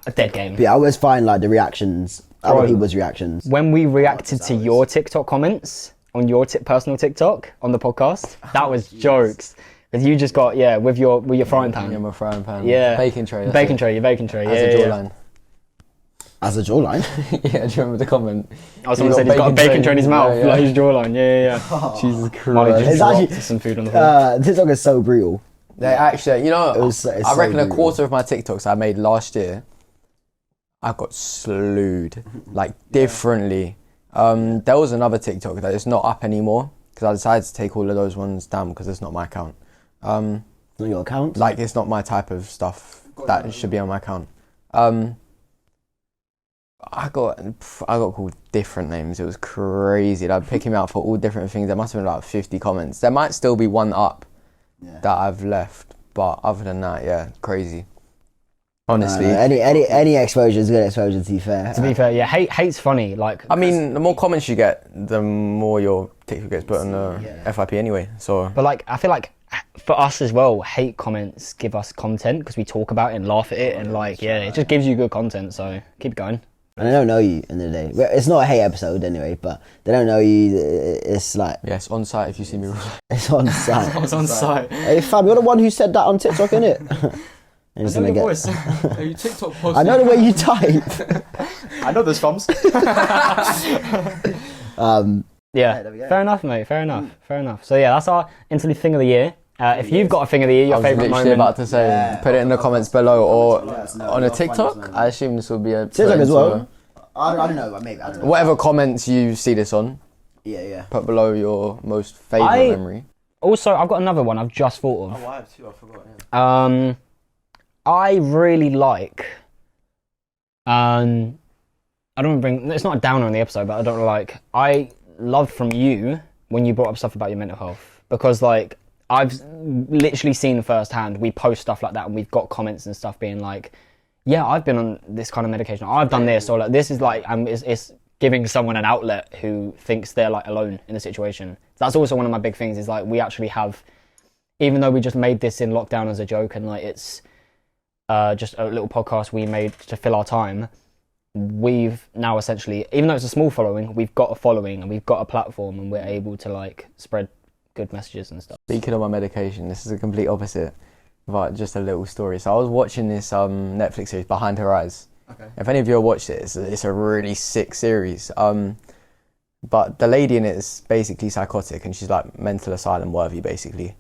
a dead game. But yeah, I always find like the reactions, other Bro. people's reactions. When we reacted to your TikTok comments on your personal TikTok on the podcast, that was jokes. Because you just got with your frying pan. Yeah, my frying pan. Yeah. Baking tray. Your baking tray. As a jawline. As a jawline. Yeah, do you remember the comment? Oh, someone said he's got a bacon tray in his mouth, Yeah, like his jawline. Yeah. Jesus Christ. Marley just It's dropped actually- some food on the floor. TikTok is so brutal. They actually, it's I so reckon a brutal. quarter of my TikToks I made last year, I got slewed, like differently. There was another TikTok that is not up anymore because I decided to take all of those ones down because it's not my account. Not your account. Like, it's not my type of stuff that should be on my account. I got called different names. It was crazy. I'd pick him out for all different things. There must have been like 50 comments. There might still be one up that I've left, but other than that, yeah, crazy. Honestly, any exposure is good exposure. To be fair. To be fair, yeah, hate's funny. Like, I mean, the more comments you get, the more your TikTok gets put on the FIP anyway. So, but like, I feel like for us as well, hate comments give us content because we talk about it and laugh at it, and like, it just gives you good content. So keep it going. And they don't know you in the day. Well, it's not a hate episode anyway, but they don't know you. It's like... Yes, on site if you see me. It's on site. I was on site. Hey fam, you're the one who said that on TikTok, innit? I know your voice. Are you TikTok posting? I know the way you type. I know those thumbs. Yeah, fair enough, mate. Fair enough. So yeah, that's our interlude thing of the year. If you've got a thing of the year, your favourite moment. I was about to say, put it in the comments below, or on a TikTok. I assume this will be a TikTok as well. I don't know, maybe. I don't know. Whatever comments you see this on. Yeah. Put below your most favourite memory. Also, I've got another one I've just thought of. Oh, I have too. I forgot. Yeah. I really like. I don't bring. It's not a downer on the episode, but I don't like. I loved from you when you brought up stuff about your mental health, because like I've literally seen firsthand. We post stuff like that, and we've got comments and stuff being like, "Yeah, I've been on this kind of medication. I've done this, or like this is like, it's giving someone an outlet who thinks they're like alone in the situation." That's also one of my big things. Is like we actually have, even though we just made this in lockdown as a joke, and like it's just a little podcast we made to fill our time. We've now essentially, even though it's a small following, we've got a following and we've got a platform, and we're able to like spread good messages and stuff. Speaking of my medication, this is a complete opposite, but just a little story. So I was watching this Netflix series, Behind Her Eyes. Okay. If any of you have watched it, it's a really sick series. But the lady in it is basically psychotic, and she's like mental asylum worthy, basically.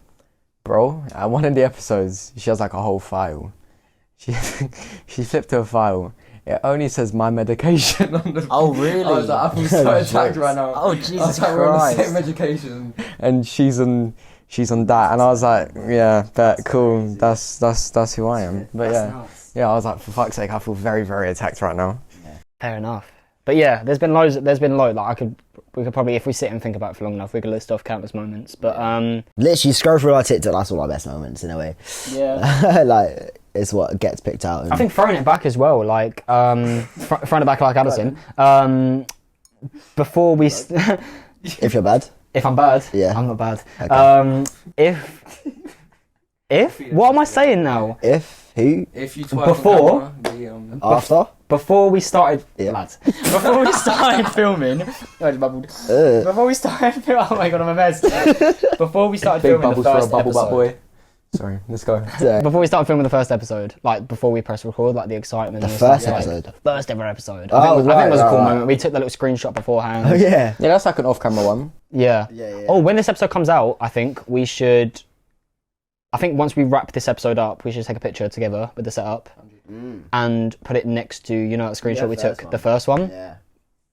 Bro, at one of the episodes, she has like a whole file. She flipped to a file. It only says my medication on the... Oh, really? I was like, I feel so attacked right now. Oh, Jesus Christ. We're on the same medication. And she's on that. And I was like, yeah, bet, cool. That's who I am. But yeah, I was like, for fuck's sake, I feel very, very attacked right now. Yeah. Fair enough. But yeah, there's been loads. Like we could probably, if we sit and think about it for long enough, we could list off countless moments. But literally scroll through our TikTok. That's all our best moments in a way. Yeah. Like it's what gets picked out. I think throwing it back as well, like throwing it back like Addison. Before we, if you're bad, if I'm bad, yeah, I'm not bad. Okay. If what am I saying now? If who? If you twerk Before, after. Before we started, Yeah. lads. Before we started filming, before we started filming, oh my god, I'm a mess. Before we started Big filming the bubbles for a first bubble butt episode, boy. Sorry, let's go. before we started filming the first episode, like before we press record, like the excitement. The and first stuff, episode? like, the first ever episode. Oh, I think it was a cool right. moment. We took the little screenshot beforehand. Oh yeah. Yeah, that's like an off-camera one. Yeah. Yeah. Oh, when this episode comes out, I think we should. I think once we wrap this episode up, we should take a picture together with the setup and put it next to, you know, that screenshot we took, the first one. Yeah.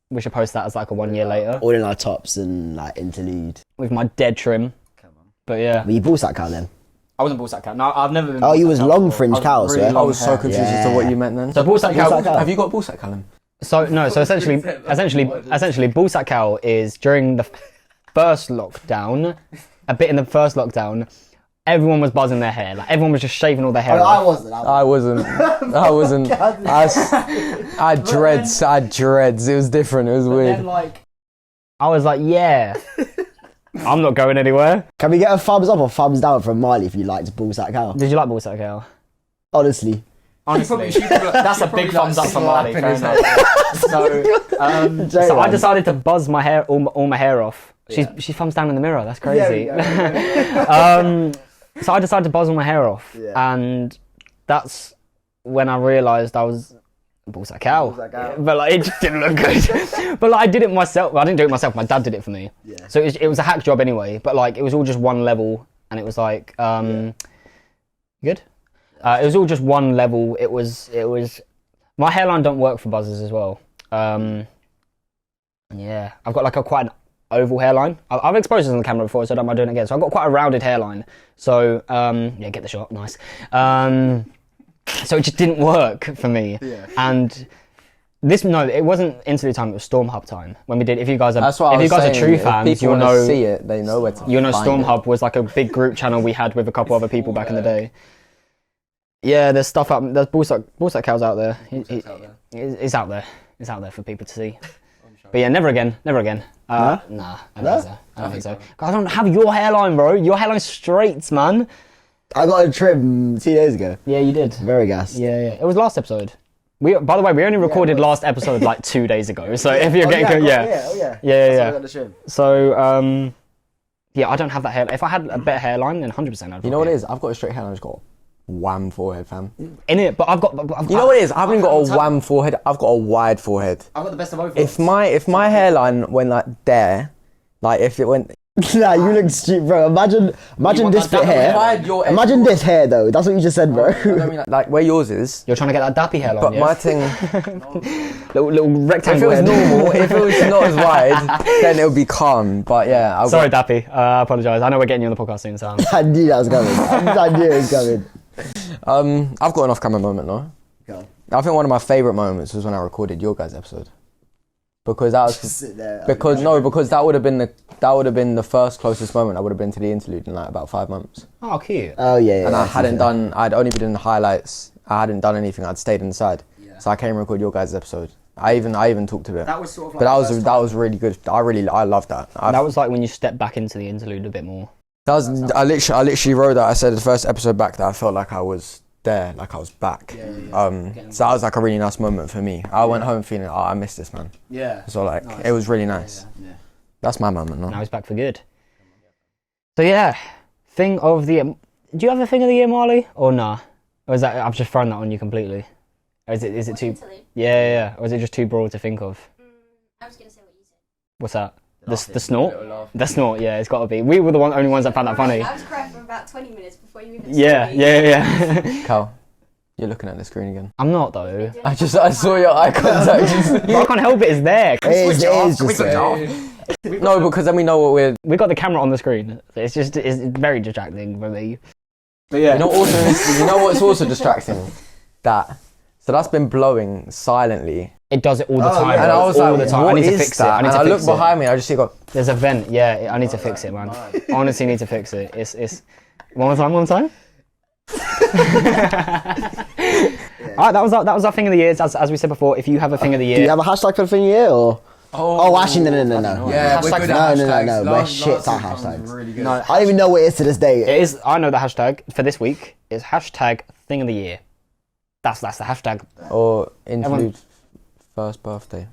We should post that as like a 1 year later All in our tops and like interlude. with my dead trim. Come on. But yeah, Were you ball sack cow then? I wasn't ballsack cow. No, I've never been. Oh, you ballsack was cow long before. fringe I was cow, really so long I was so hair. confused as to what you meant then. So ballsack cow. Ballsack cow. Have you got ball sack, Callum? So no, so essentially, ballsack cow is during the first lockdown, a bit in the first lockdown. Everyone was buzzing their hair. Like everyone was just shaving all their hair off. I wasn't. I had dreads. It was different. It was weird. Then, like, I was like, yeah, I'm not going anywhere. Can we get a thumbs up or thumbs down from Marley if you liked ball sack cow? Did you like ballsack cow? Honestly. Honestly, She probably- that's she a big probably thumbs up likes for Marley. Fair slapping enough. So I decided to buzz my hair, all my hair off. She thumbs down in the mirror. That's crazy. So I decided to buzz all my hair off, and that's when I realised I was ballsack cow. But like, it just didn't look good. But like, I did it myself. Well, I didn't do it myself. My dad did it for me. Yeah. So it was a hack job anyway. But like, it was all just one level, and it was like, good. It was all just one level. It was. My hairline don't work for buzzers as well. Yeah, I've got like quite an oval hairline. I've exposed this on the camera before, so I don't mind doing it again. So I've got quite a rounded hairline. So yeah, get the shot, nice. So it just didn't work for me. Yeah. And it wasn't interlude time. It was Storm Hub time when we did. If you guys are true fans, you'll know. See it, they know where to. You'll know Storm Hub was like a big group channel we had with a couple other people back in the day. Yeah, there's stuff up. There's ballsack cows out there. It's out there. It's out there for people to see. But yeah, never again. Nah, I don't think so. I don't have your hairline, bro. Your hairline's straight, man. I got a trim 2 days ago. Yeah, you did. Very gas. Yeah. It was last episode. By the way, we only recorded last episode like 2 days ago. So if you're getting, yeah. So yeah, I don't have that hair. If I had a better hairline, then 100%. I'd You know what it is? I've got a straight hairline. I've just got a wham forehead, fam. in it, but I've got. You know what it is? I haven't got a wham forehead. I've got a wide forehead. I've got the best of both. If my hairline went like there, like if it went. Nah, you look stupid, bro. Imagine this bit hair. Imagine this hair, though. That's what you just said, bro. I don't mean like where yours is. You're trying to get that dappy hairline. But yeah? my thing. little rectangle. If it was normal, if it was not as wide, then it would be calm. But yeah. Sorry, Dappy. I apologise. I know we're getting you on the podcast soon, so. I knew that was coming. I knew it was coming. I've got an off-camera moment, no? Go. I think one of my favourite moments was when I recorded your guys' episode. Because that was Sit there. because that would have been the first closest moment I would have been to the interlude in like about 5 months. Oh, cute. Oh yeah. And I'd only been in the highlights. I hadn't done anything. I'd stayed inside. Yeah. So I came and recorded your guys' episode. I even talked a bit. That was sort of like. But that was really good. I loved that. That was like when you stepped back into the interlude a bit more. I literally wrote that. I said the first episode back that I felt like I was there, like I was back. So that was like a really nice moment for me. I went home feeling, I missed this, man. Yeah. So like, it was really nice. Yeah. That's my moment, no? Now he's back for good. So yeah, thing of the year. Do you have a thing of the year, Marley, or nah? Or is that I've just thrown that on you completely? Or is it too? Yeah. Or is it just too broad to think of? I was gonna say what you said. What's that? The snort? The snort, yeah, it's got to be. We were the only ones that found that funny. I was crying for about 20 minutes before you even Yeah. Cal, you're looking at the screen again. I'm not though. I saw your eye contact. But I can't help it. It's there. It is just there. No, because then we know what we're. We got the camera on the screen. It's very distracting for me. But yeah. You know what's also distracting? So that's been blowing silently. It does it all the time. And I was all like, the time. what I need to is fix that? it. I look behind me. I just see go. There's a vent. Yeah, I need to fix it, man. Honestly, need to fix it. It's one more time. Alright, that was our thing of the year. As we said before, if you have a thing of the year, Do you have a hashtag for the thing of the year, or? Oh, actually, no. Yeah, we're good at hashtags. No. We're shit at hashtags. Really good. no, I don't even know what it is to this day. it is. I know the hashtag for this week is hashtag thing of the year. That's the hashtag. Or interlude first birthday.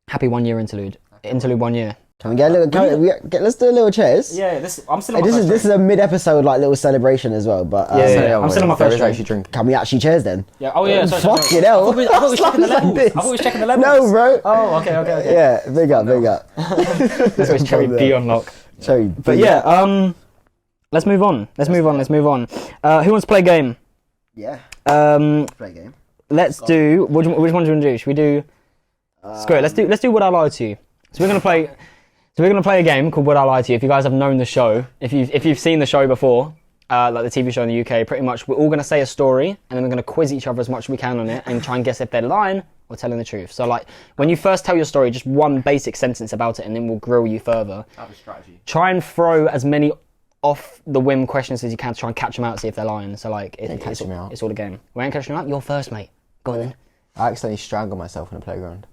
Happy 1 year interlude. Interlude 1 year. Can we get a little? Let's do a little cheers. Yeah, I'm still on Hey, my this is a mid-episode like little celebration as well. But Yeah. I'm still on my first drink. actually drink. can we actually cheers then? Yeah, oh yeah, sorry. Fucking hell! I thought we were checking the Like levels. this. I thought we were checking the levels. No, bro. Oh, okay. Yeah, big up. This was Cherry B on lock. Cherry. But yeah, let's move on. Who wants to play a game? Yeah. Play a game. Let's do. Which one do you want to do? Should we do? Screw it. Let's do Would I Lie to You? So we're gonna play a game called Would I Lie to You. If you guys have known the show, if you've seen the show before, like the TV show in the UK, pretty much we're all gonna say a story and then we're gonna quiz each other as much as we can on it and try and guess if they're lying or telling the truth. So like when you first tell your story, just one basic sentence about it, and then we'll grill you further. Have a strategy. Try and throw as many off the whim questions as you can to try and catch them out, see if they're lying. So like catch me out. It's all a game. We ain't catching them out. You're first, mate. Go on then. I accidentally strangled myself in the playground.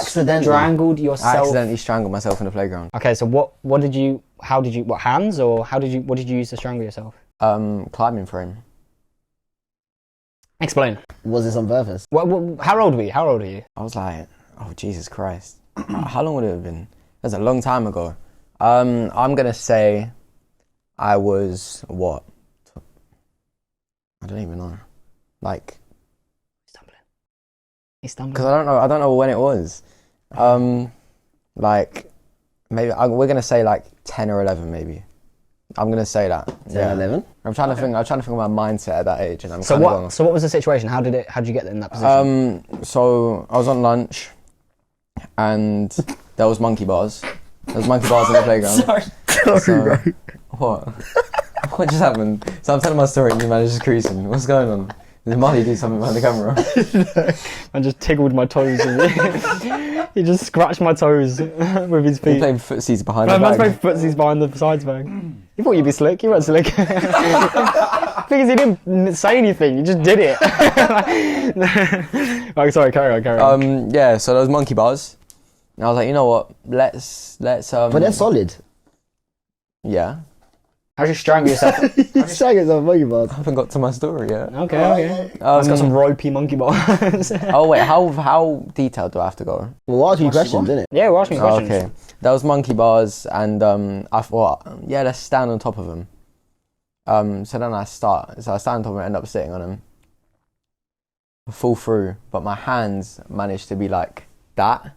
Strangled yourself. I accidentally strangled myself in the playground. Okay, so what did you hands, or what did you use to strangle yourself? Climbing frame. Explain. Was this on purpose? How old were you? I was like, oh Jesus Christ. How long would it have been? That's a long time ago. I'm gonna say I was what? I don't even know. Like, He's stumbling. because I don't know when it was. Like maybe we're gonna say like 10 or 11 maybe. I'm gonna say that. 10, 11? I'm trying to think of my mindset at that age, and I'm So kind of what? going. So what was the situation? How did you get in that position? So I was on lunch, and there was monkey bars. There was monkey bars in the playground. Sorry, bro. What? What just happened? So I'm telling my story, and you man is just creasing. What's going on? Did Marley do something behind the camera? I just tickled my toes. He just scratched my toes with his feet. He playing footsies behind the Man's bag. playing footsies behind the sides bag. You thought you'd be slick. You weren't slick. Because he didn't say anything. You just did it. Oh, sorry. Carry on. Yeah. So there was monkey bars, and I was like, you know what? Let's. But they're solid. Yeah. How do you strangle yourself? You strangle yourself monkey bars. I haven't got to my story yet. Okay. It's got some ropey monkey bars. Oh wait, how detailed do I have to go? Well, we're asking you questions, isn't it? Yeah, we're asking questions. Okay. There was monkey bars, and I thought, yeah, let's stand on top of them. So then I stand on top of them and end up sitting on them. Fall through, but my hands managed to be like that.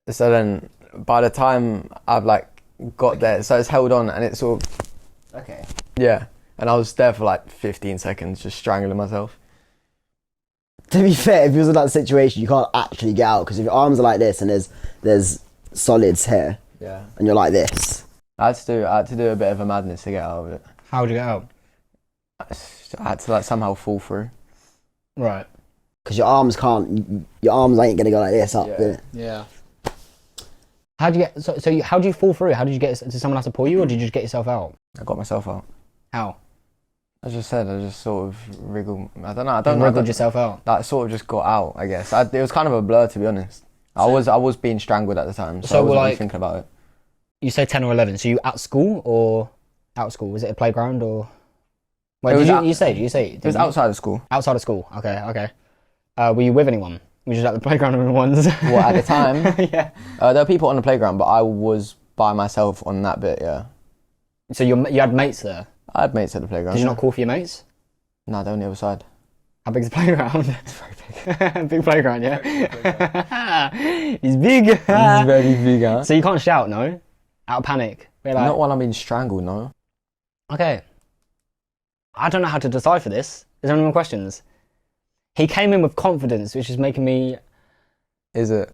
So then, by the time I've like got there, so it's held on and it's sort of... Okay. Yeah. And I was there for like 15 seconds just strangling myself. To be fair, if you was in that situation, you can't actually get out, because if your arms are like this and there's solids here, Yeah. and you're like this. I had to do a bit of a madness to get out of it. How would you get out? I had to like somehow fall through. Right. Because your arms ain't gonna go like this up, innit? Yeah. How do you get? How do you fall through? How did you get? Did someone have to pull you, or did you just get yourself out? I got myself out. How? As I said, I just sort of wriggled. I don't know. You wriggled yourself out. That sort of just got out, I guess. It was kind of a blur, to be honest. I was being strangled at the time, so I wasn't really thinking about it. You say 10 or 11. So you at school or out of school? Was it a playground or? Wait, did you say? It was outside of school. Outside of school. Okay. Were you with anyone? Were you just at the playground with ones? What, at the time? Yeah. There were people on the playground, but I was by myself on that bit. Yeah. So you had mates there? I had mates at the playground. Did you not call for your mates? No, they're on the other side. How big's the playground? It's very big. Big playground, yeah. He's big. It's very big, huh? So you can't shout, no? Out of panic. Like, Not while I'm being strangled, no. okay. I don't know how to decipher this. Is there any more questions? He came in with confidence, which is making me... Is it?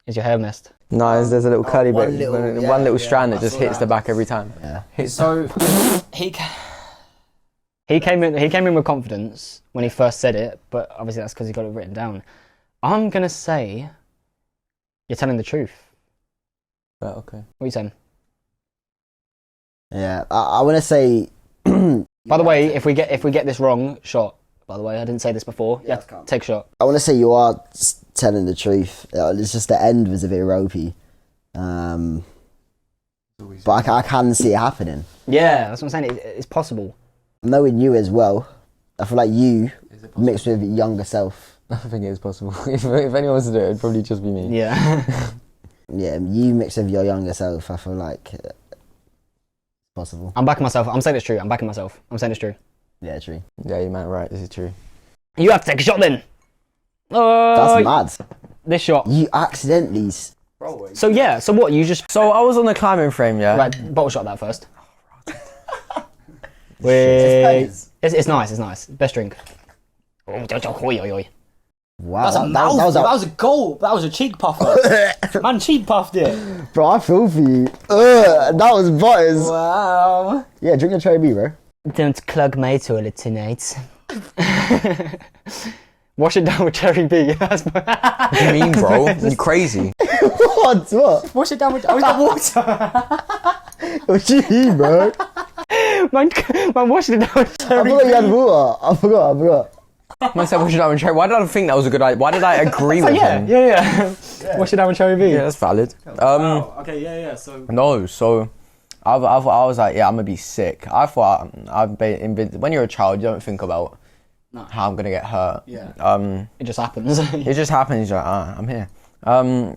Is your hair messed? No, there's a little curly one bit. little- One little yeah, strand I that just saw hits that. the back every time. Yeah. So he came in with confidence when he first said it, but obviously that's because he got it written down. I'm gonna say you're telling the truth. But okay. What are you saying? Yeah, I want to say... By the way, if we get this wrong, shot. By the way, I didn't say this before. Yeah, take a shot. I want to say you are telling the truth. It's just the end was a bit ropey. But I can see it happening. Yeah, that's what I'm saying. It's possible. Knowing you as well, I feel like you mixed with your younger self. I think it is possible. if anyone was to do it, it'd probably just be me. Yeah. Yeah, you mixed with your younger self. I feel like it's possible. I'm backing myself. I'm saying it's true. I'm backing myself. I'm saying it's true. Yeah, true. Yeah, you meant right. This is true. You have to take a shot then. Oh, That's mad. this shot. You accidentally... So yeah. So what? You just So I was on the climbing frame, yeah. right. Bottle shot that first. Wait. It's nice. It's nice. Best drink. Wow, That was a goal. That was a cheek puffer. Man, cheek puffed it. Bro, I feel for you. That was butters. Wow. Yeah, drink your cherry B, bro. Don't clog my toilet tonight. Wash it down with cherry B. That's What do you mean, bro? You crazy? What? Wash it down with water. What you mean, bro? man, wash it down with I cherry forgot you had water. I forgot. Man said wash it down with cherry. Why did I think that was a good idea? Why did I agree with him? Yeah. Wash it down with cherry B. Yeah, that's valid. Okay, yeah. So No, so I was like, yeah, I'm gonna be sick. I thought when you're a child, you don't think about how I'm gonna get hurt. Yeah. It just happens. It just happens. You're like, I'm here.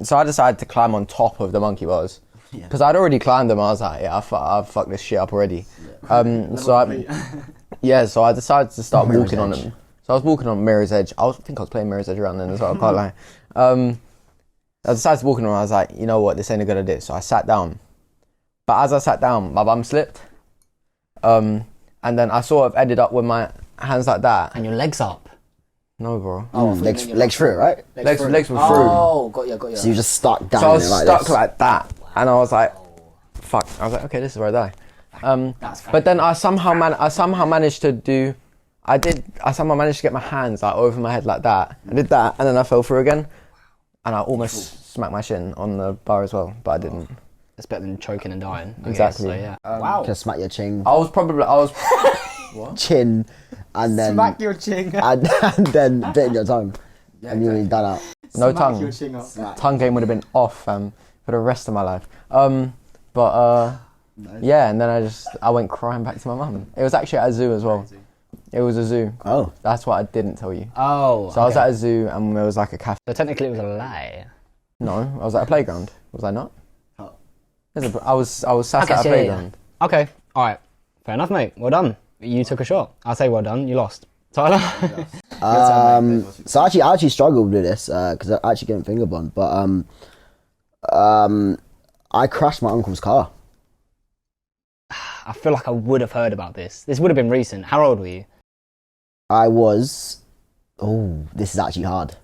So I decided to climb on top of the monkey bars because I'd already climbed them. I was like, yeah, I've fucked this shit up already. So I decided to start walking on them. So I was walking on Mirror's Edge. I think I was playing Mirror's Edge around then as well. I can't lie. I decided to walk on them. I was like, you know what, this ain't a good idea. So I sat down. But as I sat down, my bum slipped. And then I sort of ended up with my hands like that. And your legs up. No, bro. Legs through, right? Legs were through. Oh, got you. So you just stuck down So I was in it like stuck this. like that. And I was like, fuck. I was like, okay, this is where I die. But then I somehow managed to get my hands like over my head like that. I did that, and then I fell through again, and I almost smacked my shin on the bar as well, but I didn't. It's better than choking and dying. I Exactly. guess, so, yeah. Wow. Just smack your chin, What? and then Smack your chin. and then bit in your tongue, and you'll be done out. No Smack tongue. your chin up. Tongue game would have been off for the rest of my life. Yeah, and then I went crying back to my mum. It was actually at a zoo as well. It was a zoo. Oh. That's what I didn't tell you. Oh. So I was at a zoo and there was like a cafe. So technically it was a lie. No, I was at a playground. Was I not? Oh. I was sat at a playground. Yeah. Okay. All right. Fair enough, mate. Well done. You took a shot. I'll say well done. You lost. Tyler. So I actually struggled with this because I actually getting finger bond, but I crashed my uncle's car. I feel like I would have heard about this. This would have been recent. How old were you? I was. Oh, this is actually hard.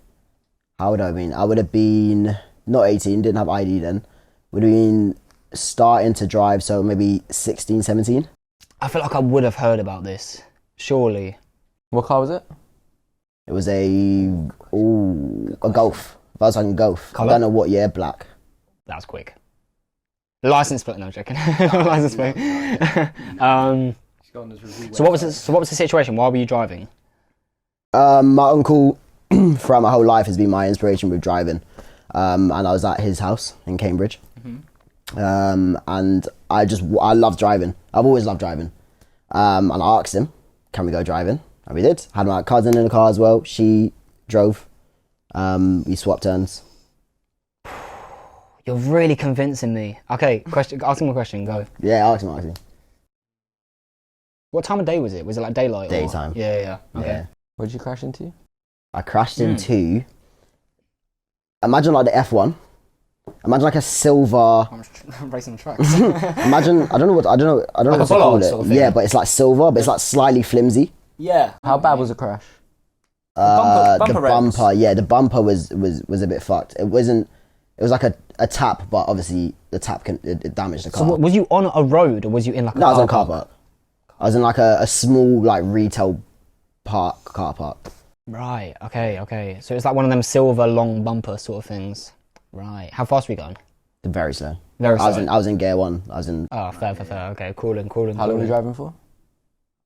How would I have been? I would have been not 18, didn't have ID then. Would have been starting to drive, so maybe 16, 17. I feel like I would have heard about this. Surely. What car was it? It was a Golf. Volkswagen Golf. Colour? I don't know what year, black. That was quick. License plate, no, I'm joking. License plate. So what was the situation? Why were you driving? My uncle, throughout my whole life, has been my inspiration with driving. And I was at his house in Cambridge. And I love driving. I've always loved driving. And I asked him, can we go driving? And we did. Had my cousin in the car as well. She drove. We swapped turns. You're really convincing me. Okay, ask him a question, go. Yeah, ask him. What time of day was it? Was it like daylight? Daytime. Yeah. Okay. Yeah. What did you crash into? I crashed into, imagine like the F1. Imagine like a silver. I'm racing the tracks. Imagine I don't know what to call it. Sort of thing. Yeah, but it's like silver, but it's like slightly flimsy. Yeah. How bad was the crash? Bumper The rims. bumper, yeah, the bumper was a bit fucked. It was like a tap, but obviously the tap it damaged the car. So was you on a road or was you in like a No, I was car in a car park. I was in like a small like retail car park. Right, okay. So it's like one of them silver long bumper sort of things. Right. How fast were you going? Very slow. Very slow. I was in gear one. I was in. Oh, fair. Okay, cool. How long were you driving for?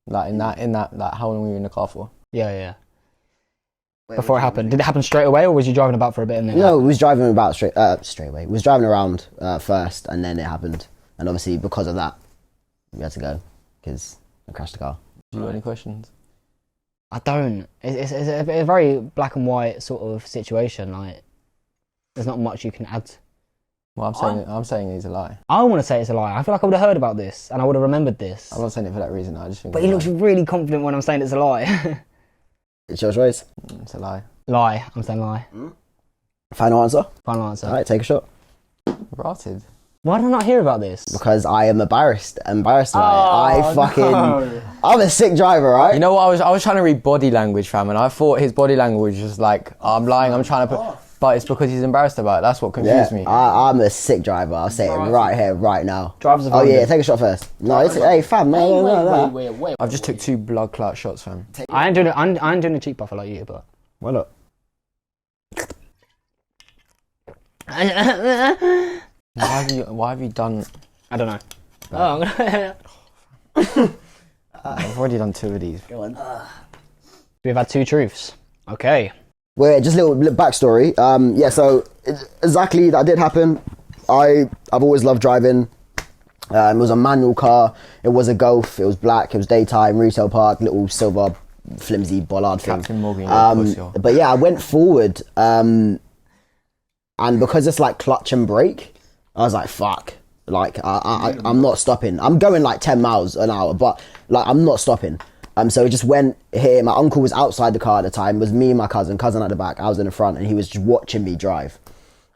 Like in that, like how long were you in the car for? Yeah. Before it happened, did it happen straight away, or was you driving about for a bit and then? No, we was driving about straight away. We was driving around first, and then it happened. And obviously, because of that, we had to go because I crashed the car. Do you have any questions? I don't. It's a very black and white sort of situation. Like, there's not much you can add. Well, I'm saying it's a lie. I want to say it's a lie. I feel like I would have heard about this and I would have remembered this. I'm not saying it for that reason. I just think. But he looks really confident when I'm saying it's a lie. It's your choice. It's a lie. Lie. I'm saying lie. Final answer. Final answer. All right, take a shot. Rotted. Why did I not hear about this? Because I am embarrassed about it. I'm a sick driver, right? You know what? I was trying to read body language, fam, and I thought his body language was like, I'm lying. I'm trying to put. But it's because he's embarrassed about it. That's what confused me. I'm a sick driver. I'll say it right here, right now. Drivers Oh yeah, take a shot first. No, hey fam, no. Wait. I've just took 2 blood clot shots, fam. I ain't doing a cheap buffer like you, but. Why not? Why have you done? I don't know. Oh, I've already done 2 of these. Go on. We've had 2 truths. Okay. Wait, just a little backstory. Yeah, so exactly that did happen. I've always loved driving. It was a manual car. It was a Golf. It was black. It was daytime, retail park, little silver, flimsy bollard thing. Captain Morgan. But yeah, I went forward, and because it's like clutch and brake, I was like, fuck. Like, I'm not stopping. I'm going like 10 miles an hour, but like, I'm not stopping. So it just went here. My uncle was outside the car at the time. It was me and my cousin at the back. I was in the front, and he was just watching me drive.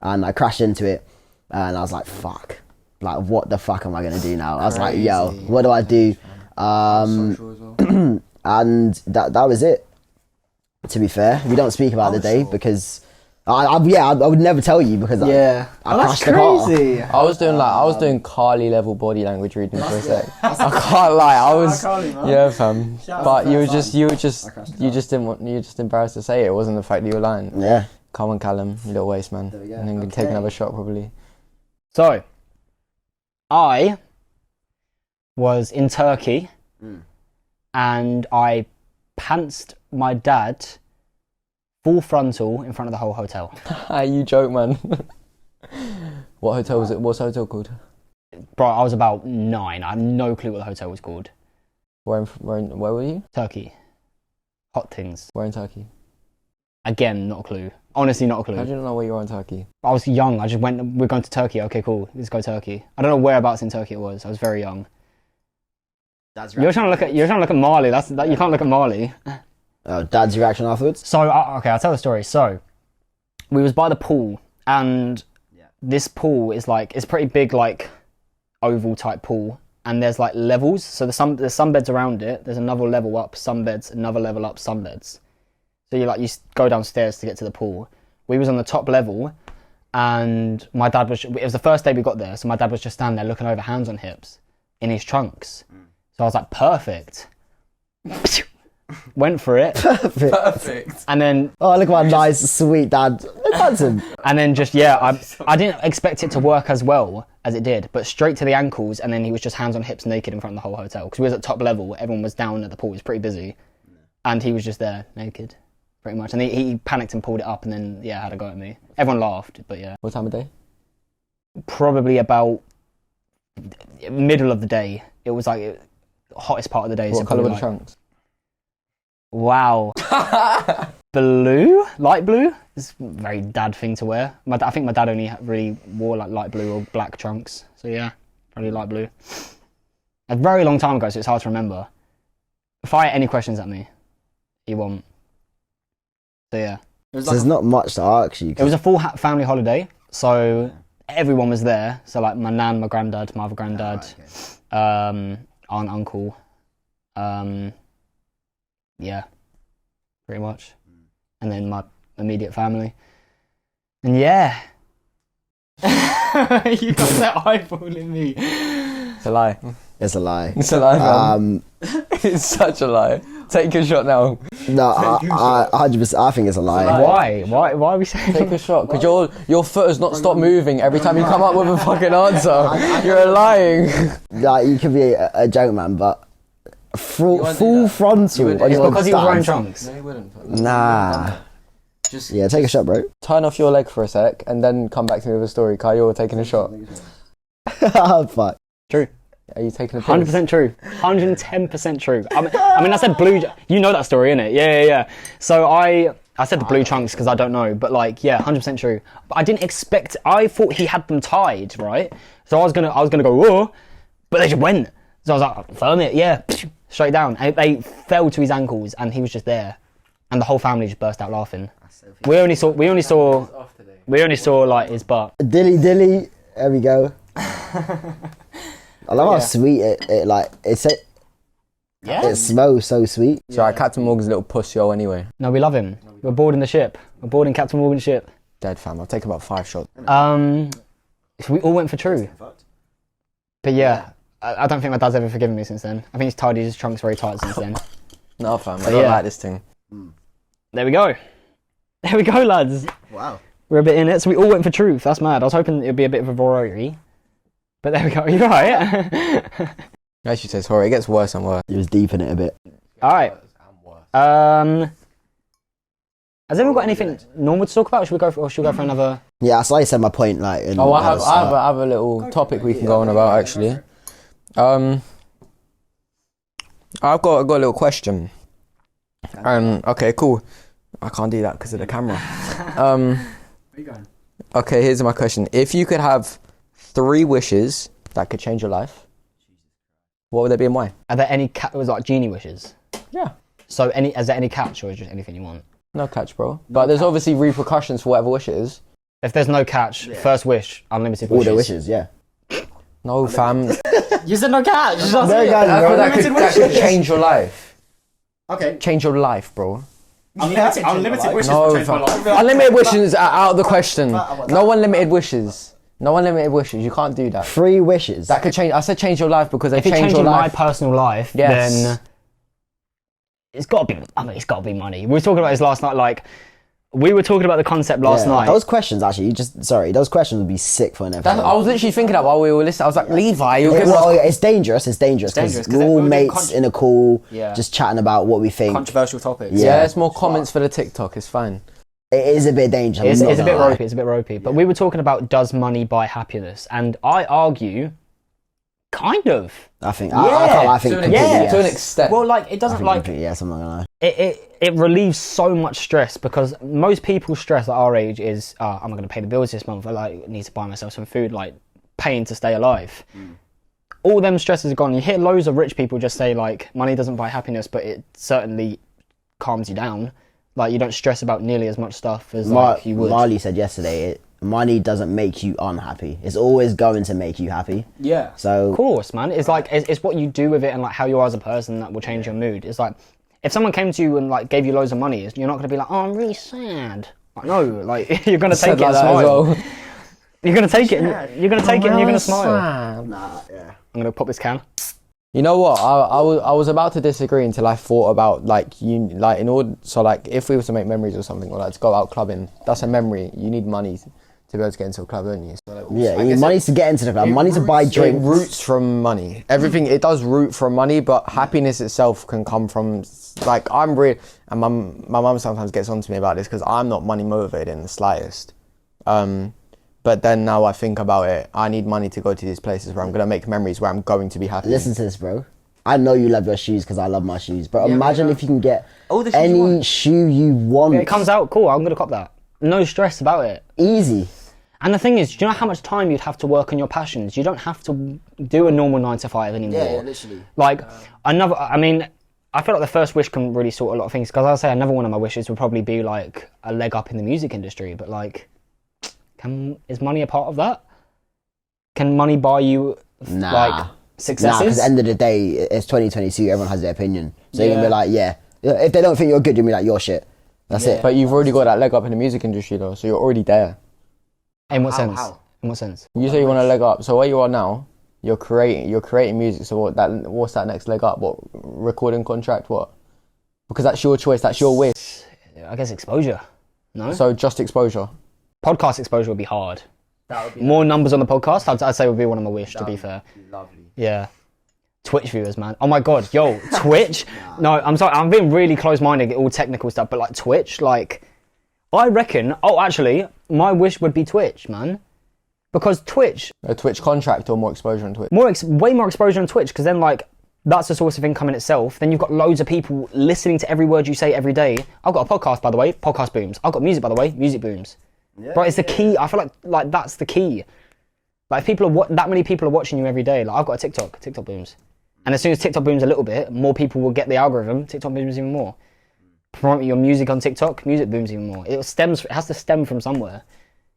And I crashed into it, and I was like, fuck. Like, what the fuck am I going to do now? I was like, yo, what do I do? And that was it. To be fair, we don't speak about the day because I would never tell you because I crashed the car. I was doing Carly level body language reading for a sec. I can't lie. I was yeah, fam. But you were just embarrassed to say it. It wasn't the fact that you were lying. Yeah. Come on, Callum, you little waste man. There we go. And then you can take another shot probably. So, I was in Turkey and I pantsed my dad full frontal in front of the whole hotel. You joke, man. What hotel was it? What's the hotel called? Bro, I was about 9. I had no clue what the hotel was called. Where were you? Turkey. Hot things. Where in Turkey? Again, not a clue. Honestly, not a clue. How do you not know where you are in Turkey? I was young. I just went, we're going to Turkey. Okay, cool. Let's go Turkey. I don't know whereabouts in Turkey it was. I was very young. You're trying to look at Marley. You can't look at Marley. Oh, Dad's reaction afterwards? So, okay, I'll tell the story. So, we was by the pool, and this pool is like, it's pretty big, like, oval type pool, and there's like levels. So there's some beds around it. There's another level up, some beds, another level up, some beds. So you go downstairs to get to the pool. We was on the top level, and my dad it was the first day we got there, so my dad was just standing there looking over, hands on hips, in his trunks. So I was like, perfect. Went for it. Perfect. And then... Oh, look at my nice, sweet dad. That's him. And then just, I didn't expect it to work as well as it did, but straight to the ankles, and then he was just hands on hips naked in front of the whole hotel. Because we was at top level, everyone was down at the pool, it was pretty busy. And he was just there, naked, pretty much. And he panicked and pulled it up, and then, had a go at me. Everyone laughed, but yeah. What time of day? Probably about middle of the day. It was like hottest part of the day. What so colour were the like, trunks? Wow. Blue? Light blue? It's a very dad thing to wear. I think my dad only really wore like light blue or black trunks. So yeah, probably light blue. A very long time ago, so it's hard to remember. Fire any questions at me. You won't. So yeah. So there's not much to ask you. It was a full family holiday, so everyone was there. So like my nan, my granddad, my other granddad, aunt, uncle. Yeah, pretty much. And then my immediate family. And yeah. You got that eyeballing me. It's a lie. It's a lie. It's a lie, man. It's such a lie. Take a shot now. No, I 100%. I think it's a lie. Why? Why are we saying? Take a shot, because your foot has not stopped moving every time you come up with a fucking answer. You're lying. Like, you could be a joke man, but full frontal. It's because he was wearing trunks. No, he wouldn't. Nah. Take a shot, bro. Turn off your leg for a sec and then come back to me with a story. Kai, you're taking a shot. Fuck. True. Are you taking a piss? 100% true. 110% true. I mean, I said blue. You know that story, innit? Yeah. So I said the blue trunks because I don't know, but like, 100% true. But I didn't expect. I thought he had them tied, right? So I was gonna go, whoa, but they just went. So I was like, firm it, straight down. And they fell to his ankles, and he was just there, and the whole family just burst out laughing. We only saw like his butt. Dilly. There we go. I love how sweet it smells so sweet. So Captain Morgan's a little pussyhole anyway. No, we love him. We're boarding the ship. We're boarding Captain Morgan's ship. Dead fam. I'll take about 5 shots. So we all went for true. But yeah, I don't think my dad's ever forgiven me since then. I think he's tidied his trunks very tight since then. No fam, I don't like this thing. There we go. There we go, lads. Wow. We're a bit in it, so we all went for truth. That's mad. I was hoping it'd be a bit of a variety. But there we go. You're right. As you say, sorry, it gets worse and worse. He was deep in it a bit. Alright. Has everyone got anything normal to talk about? Should we go for another? Yeah, so I said my point. Like, I have a little topic we can go on about actually. I've got a little question. Okay, cool. I can't do that because of the camera. Where you going? Okay, here's my question. If you could have 3 wishes that could change your life, what would they be and why? Are there any was like genie wishes? Yeah. So is there any catch, or is just anything you want? No catch, bro. But there's obviously repercussions for whatever wish it is. If there's no catch, first wish, unlimited wishes. All the wishes, yeah. No, fam. You said no catch. That could change your life. Okay. Change your life, bro. Unlimited wishes. No, change my life. unlimited wishes are out of the question. No unlimited wishes. No unlimited wishes. You can't do that. 3 wishes. That could change. I said change your life because they if it change your changes my life. personal life, then it's got to be. I mean, it's got to be money. We were talking about this last night. Like, we were talking about the concept last night. Those questions actually, those questions would be sick for an episode. I was literally thinking that while we were listening. I was like, Levi, it's dangerous. It's dangerous because we're all mates in a call, just chatting about what we think. Controversial topics. Yeah, it's more comments for the TikTok. It's fine. It is a bit dangerous. It's a bit ropey. It's a bit ropey. But we were talking about, does money buy happiness? And I argue Kind of. I think. I think completely, yes. To an extent. Well, like it doesn't like. Yes, I'm not gonna lie. It relieves so much stress because most people's stress at our age is, I'm going to pay the bills this month. I like need to buy myself some food, like paying to stay alive. All them stresses are gone. You hear loads of rich people just say like, money doesn't buy happiness, but it certainly calms you down. Like you don't stress about nearly as much stuff as like you would. Marley said yesterday, money doesn't make you unhappy. It's always going to make you happy. Yeah. So of course, man. It's like it's what you do with it and like how you are as a person that will change your mood. It's like if someone came to you and like gave you loads of money, you're not going to be like, oh, I'm really sad. Like, no, like you're going to take it and smile. Well. You're going to take it. You're going to take it and you're going to smile. Nah, yeah. I'm going to pop this can. You know what? I was about to disagree until I thought about like in order. So like if we were to make memories or something or like to go out clubbing, that's a memory. You need money to be able to get into a club, don't you? So like, yeah, you need money to get into the club, money to buy drinks. It roots from money. Everything, it does root from money, but happiness itself can come from, like, I'm really, and my mum sometimes gets on to me about this because I'm not money motivated in the slightest. But then now I think about it, I need money to go to these places where I'm going to make memories, where I'm going to be happy. Listen to this, bro. I know you love your shoes because I love my shoes, but imagine if you can get any shoe you want. Yeah, it comes out, cool, I'm going to cop that. No stress about it. Easy. And the thing is, do you know how much time you'd have to work on your passions? You don't have to do a normal 9 to 5 anymore. Yeah, literally. Like, I feel like the first wish can really sort a lot of things. Because I'll say another one of my wishes would probably be like a leg up in the music industry. But like, is money a part of that? Can money buy you like successes? Nah, because at the end of the day, it's 2022, everyone has their opinion. So you're going to be like, yeah. If they don't think you're good, you'll be like, you're shit. That's it. But you've already got that leg up in the music industry though, so you're already there. In what sense? In what sense? You say you want to leg up. So where you are now, you're creating music. So what's that next leg up? What, recording contract? What? Because that's your choice. That's your wish. I guess exposure. No. So just exposure. Podcast exposure would be hard. That would be more numbers on the podcast. I'd say would be one of my wish. To be fair. Lovely. Yeah. Twitch viewers, man. Oh my god, yo, Twitch. No, I'm sorry. I'm being really close-minded, all technical stuff, but like Twitch, like. I reckon, actually, my wish would be Twitch, man. Because Twitch... A Twitch contract or more exposure on Twitch? Way more exposure on Twitch, because then, like, that's a source of income in itself. Then you've got loads of people listening to every word you say every day. I've got a podcast, by the way. Podcast booms. I've got music, by the way. Music booms. Yeah, right, it's the key. I feel like that's the key. Like, if that many people are watching you every day, like, I've got a TikTok. TikTok booms. And as soon as TikTok booms a little bit, more people will get the algorithm. TikTok booms even more. Promote your music on TikTok, music booms even more. It has to stem from somewhere.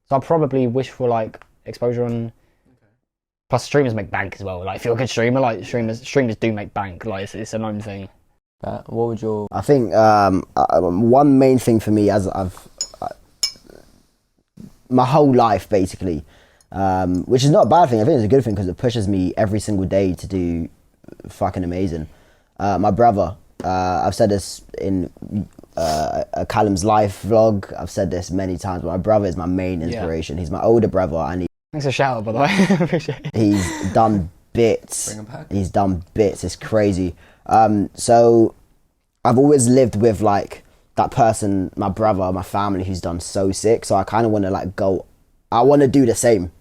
So I probably wish for like exposure on. Okay. Plus, streamers make bank as well. Like if you're a good streamer, like streamers do make bank. Like it's a known thing. What would your? I think one main thing for me, as my whole life basically, which is not a bad thing. I think it's a good thing because it pushes me every single day to do fucking amazing. My brother. I've said this in Callum's life vlog. I've said this many times, but my brother is my main inspiration. He's my older brother, and thanks for shout out, by the way. Appreciate it. He's done bits. Bring him back. He's done bits. It's crazy. So I've always lived with like that person, my brother, my family, who's done so sick. So I kind of want to like go. I want to do the same.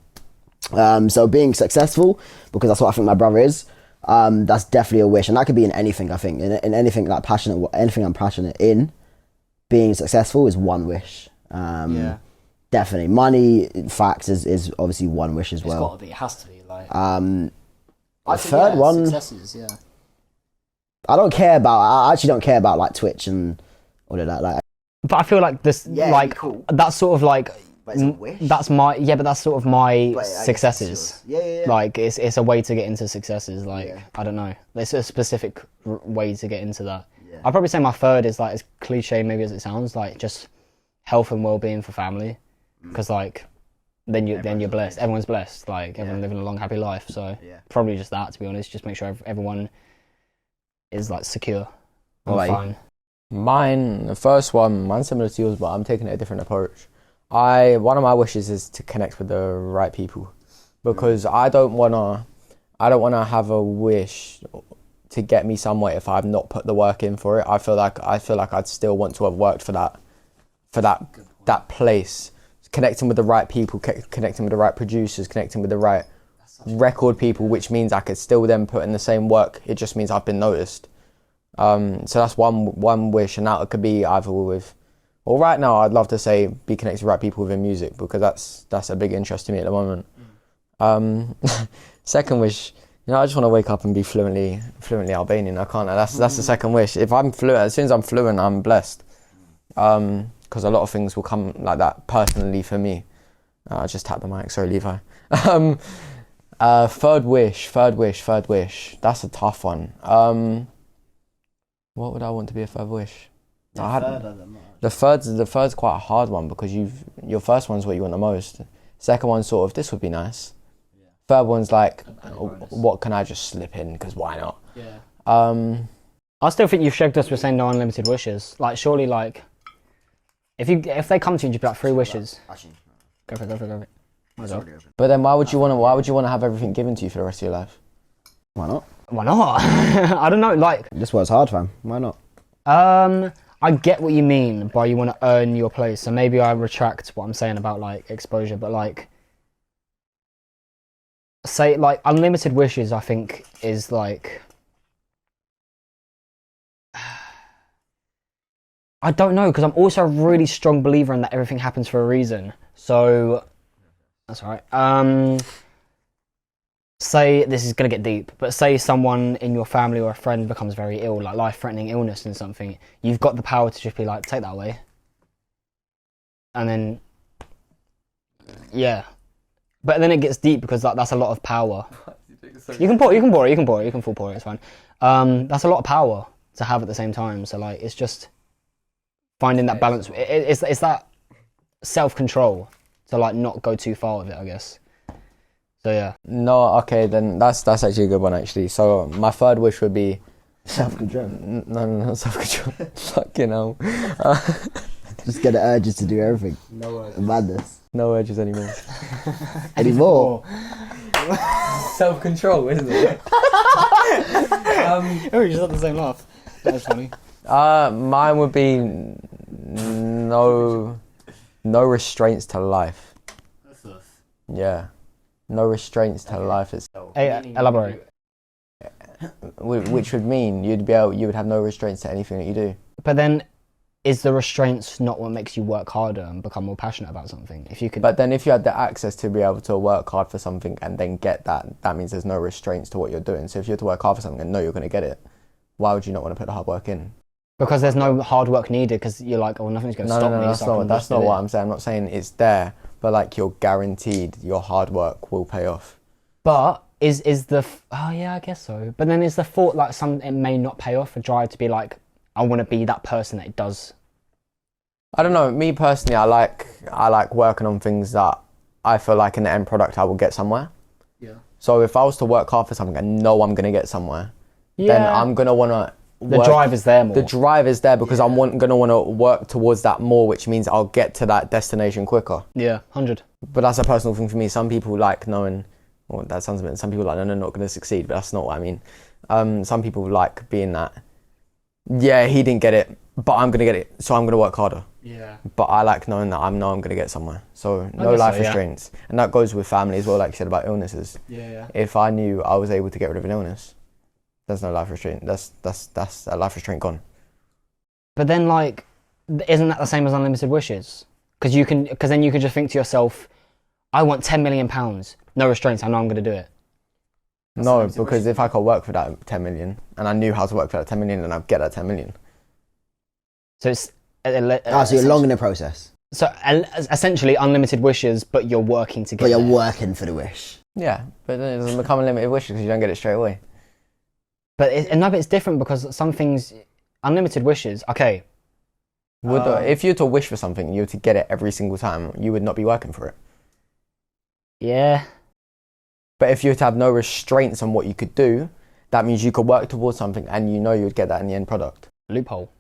So being successful, because that's what I think my brother is. That's definitely a wish, and that could be in anything. I think in anything like passionate, anything I'm passionate in, being successful is one wish. Definitely, money, facts is obviously one wish as well. It's got to be. It has to be. Like, the third one. Successes, yeah. I actually don't care about like Twitch and all of that. Like, but I feel like this, like cool. That's sort of like. That's my but that's sort of my successes. Yeah. Like it's a way to get into successes. Like I don't know, there's a specific way to get into that. Yeah. I'd probably say my third is like as cliche maybe as it sounds, like just health and well-being for family, because like then you're blessed. Everyone's blessed. Like everyone living a long happy life. So probably just that, to be honest. Just make sure everyone is like secure and fine. Mine, the first one, mine's similar to yours, but I'm taking a different approach. One of my wishes is to connect with the right people, because I don't wanna have a wish to get me somewhere if I've not put the work in for it. I feel like I'd still want to have worked for that place, connecting with the right people, connecting with the right producers, connecting with the right record people, which means I could still then put in the same work. It just means I've been noticed. So that's one wish, and that could be either with, or right now I'd love to say be connected with right people within music, because that's a big interest to me at the moment. Second wish, I just want to wake up and be fluently Albanian. I can't. That's the second wish. If I'm fluent, as soon as I'm fluent, I'm blessed. Because a lot of things will come like that personally for me. I just tapped the mic. Sorry, Levi. Third wish. That's a tough one. What would I want to be a third wish? The third's quite a hard one, because your first one's what you want the most. Second one's sort of, this would be nice. Third one's like, what can I just slip in? Because why not? Yeah. I still think you've shagged us with saying no unlimited wishes. Like, surely, like, if they come to you and you be like 3 wishes, go for it. But then why would you want to have everything given to you for the rest of your life? Why not? I don't know. Like, this works hard, fam. Why not? I get what you mean by you want to earn your place. So maybe I retract what I'm saying about like exposure, but like, say like unlimited wishes, I think is like, I don't know, because I'm also a really strong believer in that everything happens for a reason. So that's all right. Say, this is going to get deep, but say someone in your family or a friend becomes very ill, like life-threatening illness and something, you've got the power to just be like, take that away. And then, yeah. But then it gets deep, because that's a lot of power. You can pour it, you can full pour it, it's fine. That's a lot of power to have at the same time, so like, it's just finding that balance. It's that self-control to like not go too far with it, I guess. So yeah. No, okay, then that's actually a good one, actually. So my third wish would be self-control. No, not self-control. Fucking hell. Just get the urges to do everything. No urges. Madness. No urges anymore. Anymore. Self-control, isn't it? Oh, you just had the same laugh. That was funny. Mine would be no restraints to life. Yeah. No restraints to life itself. Hey, elaborate. Which would mean you would have no restraints to anything that you do. But then, is the restraints not what makes you work harder and become more passionate about something? If you could. But then if you had the access to be able to work hard for something and then get that means there's no restraints to what you're doing. So if you have to work hard for something and know you're going to get it, why would you not want to put the hard work in? Because there's no hard work needed, because you're like, oh, nothing's going to stop me. That's not what I'm saying. I'm not saying it's there, but like you're guaranteed your hard work will pay off. But is the oh yeah, I guess so. But then is the thought like it may not pay off, a drive to be like, I want to be that person that it does. I don't know. Me personally, I like working on things that I feel like in the end product I will get somewhere. Yeah. So if I was to work hard for something and know I'm going to get somewhere, then I'm going to want to. The drive is there more. The drive is there because I'm going to want to work towards that more, which means I'll get to that destination quicker. Yeah, 100. But that's a personal thing for me. Some people like knowing, well, that sounds a bit, some people like, no, not going to succeed, but that's not what I mean. Some people like being that, yeah, he didn't get it, but I'm going to get it, so I'm going to work harder. Yeah. But I like knowing that I'm going to get somewhere. So no life restraints. And that goes with family as well, like you said about illnesses. Yeah. If I knew I was able to get rid of an illness, there's no life restraint. That's a life restraint gone. But then, like, isn't that the same as unlimited wishes? Because then you can just think to yourself, I want £10 million. No restraints. I know I'm going to do it. No, because if I could work for that 10 million and I knew how to work for that 10 million, then I'd get that 10 million. So it's so you're long in the process. So essentially unlimited wishes, but you're working to get. But you're working for the wish. Yeah, but then it doesn't become unlimited wishes because you don't get it straight away. But it's different because some things, unlimited wishes, okay. If you were to wish for something, you were to get it every single time, you would not be working for it. Yeah. But if you were to have no restraints on what you could do, that means you could work towards something and you know you would get that in the end product. Loophole.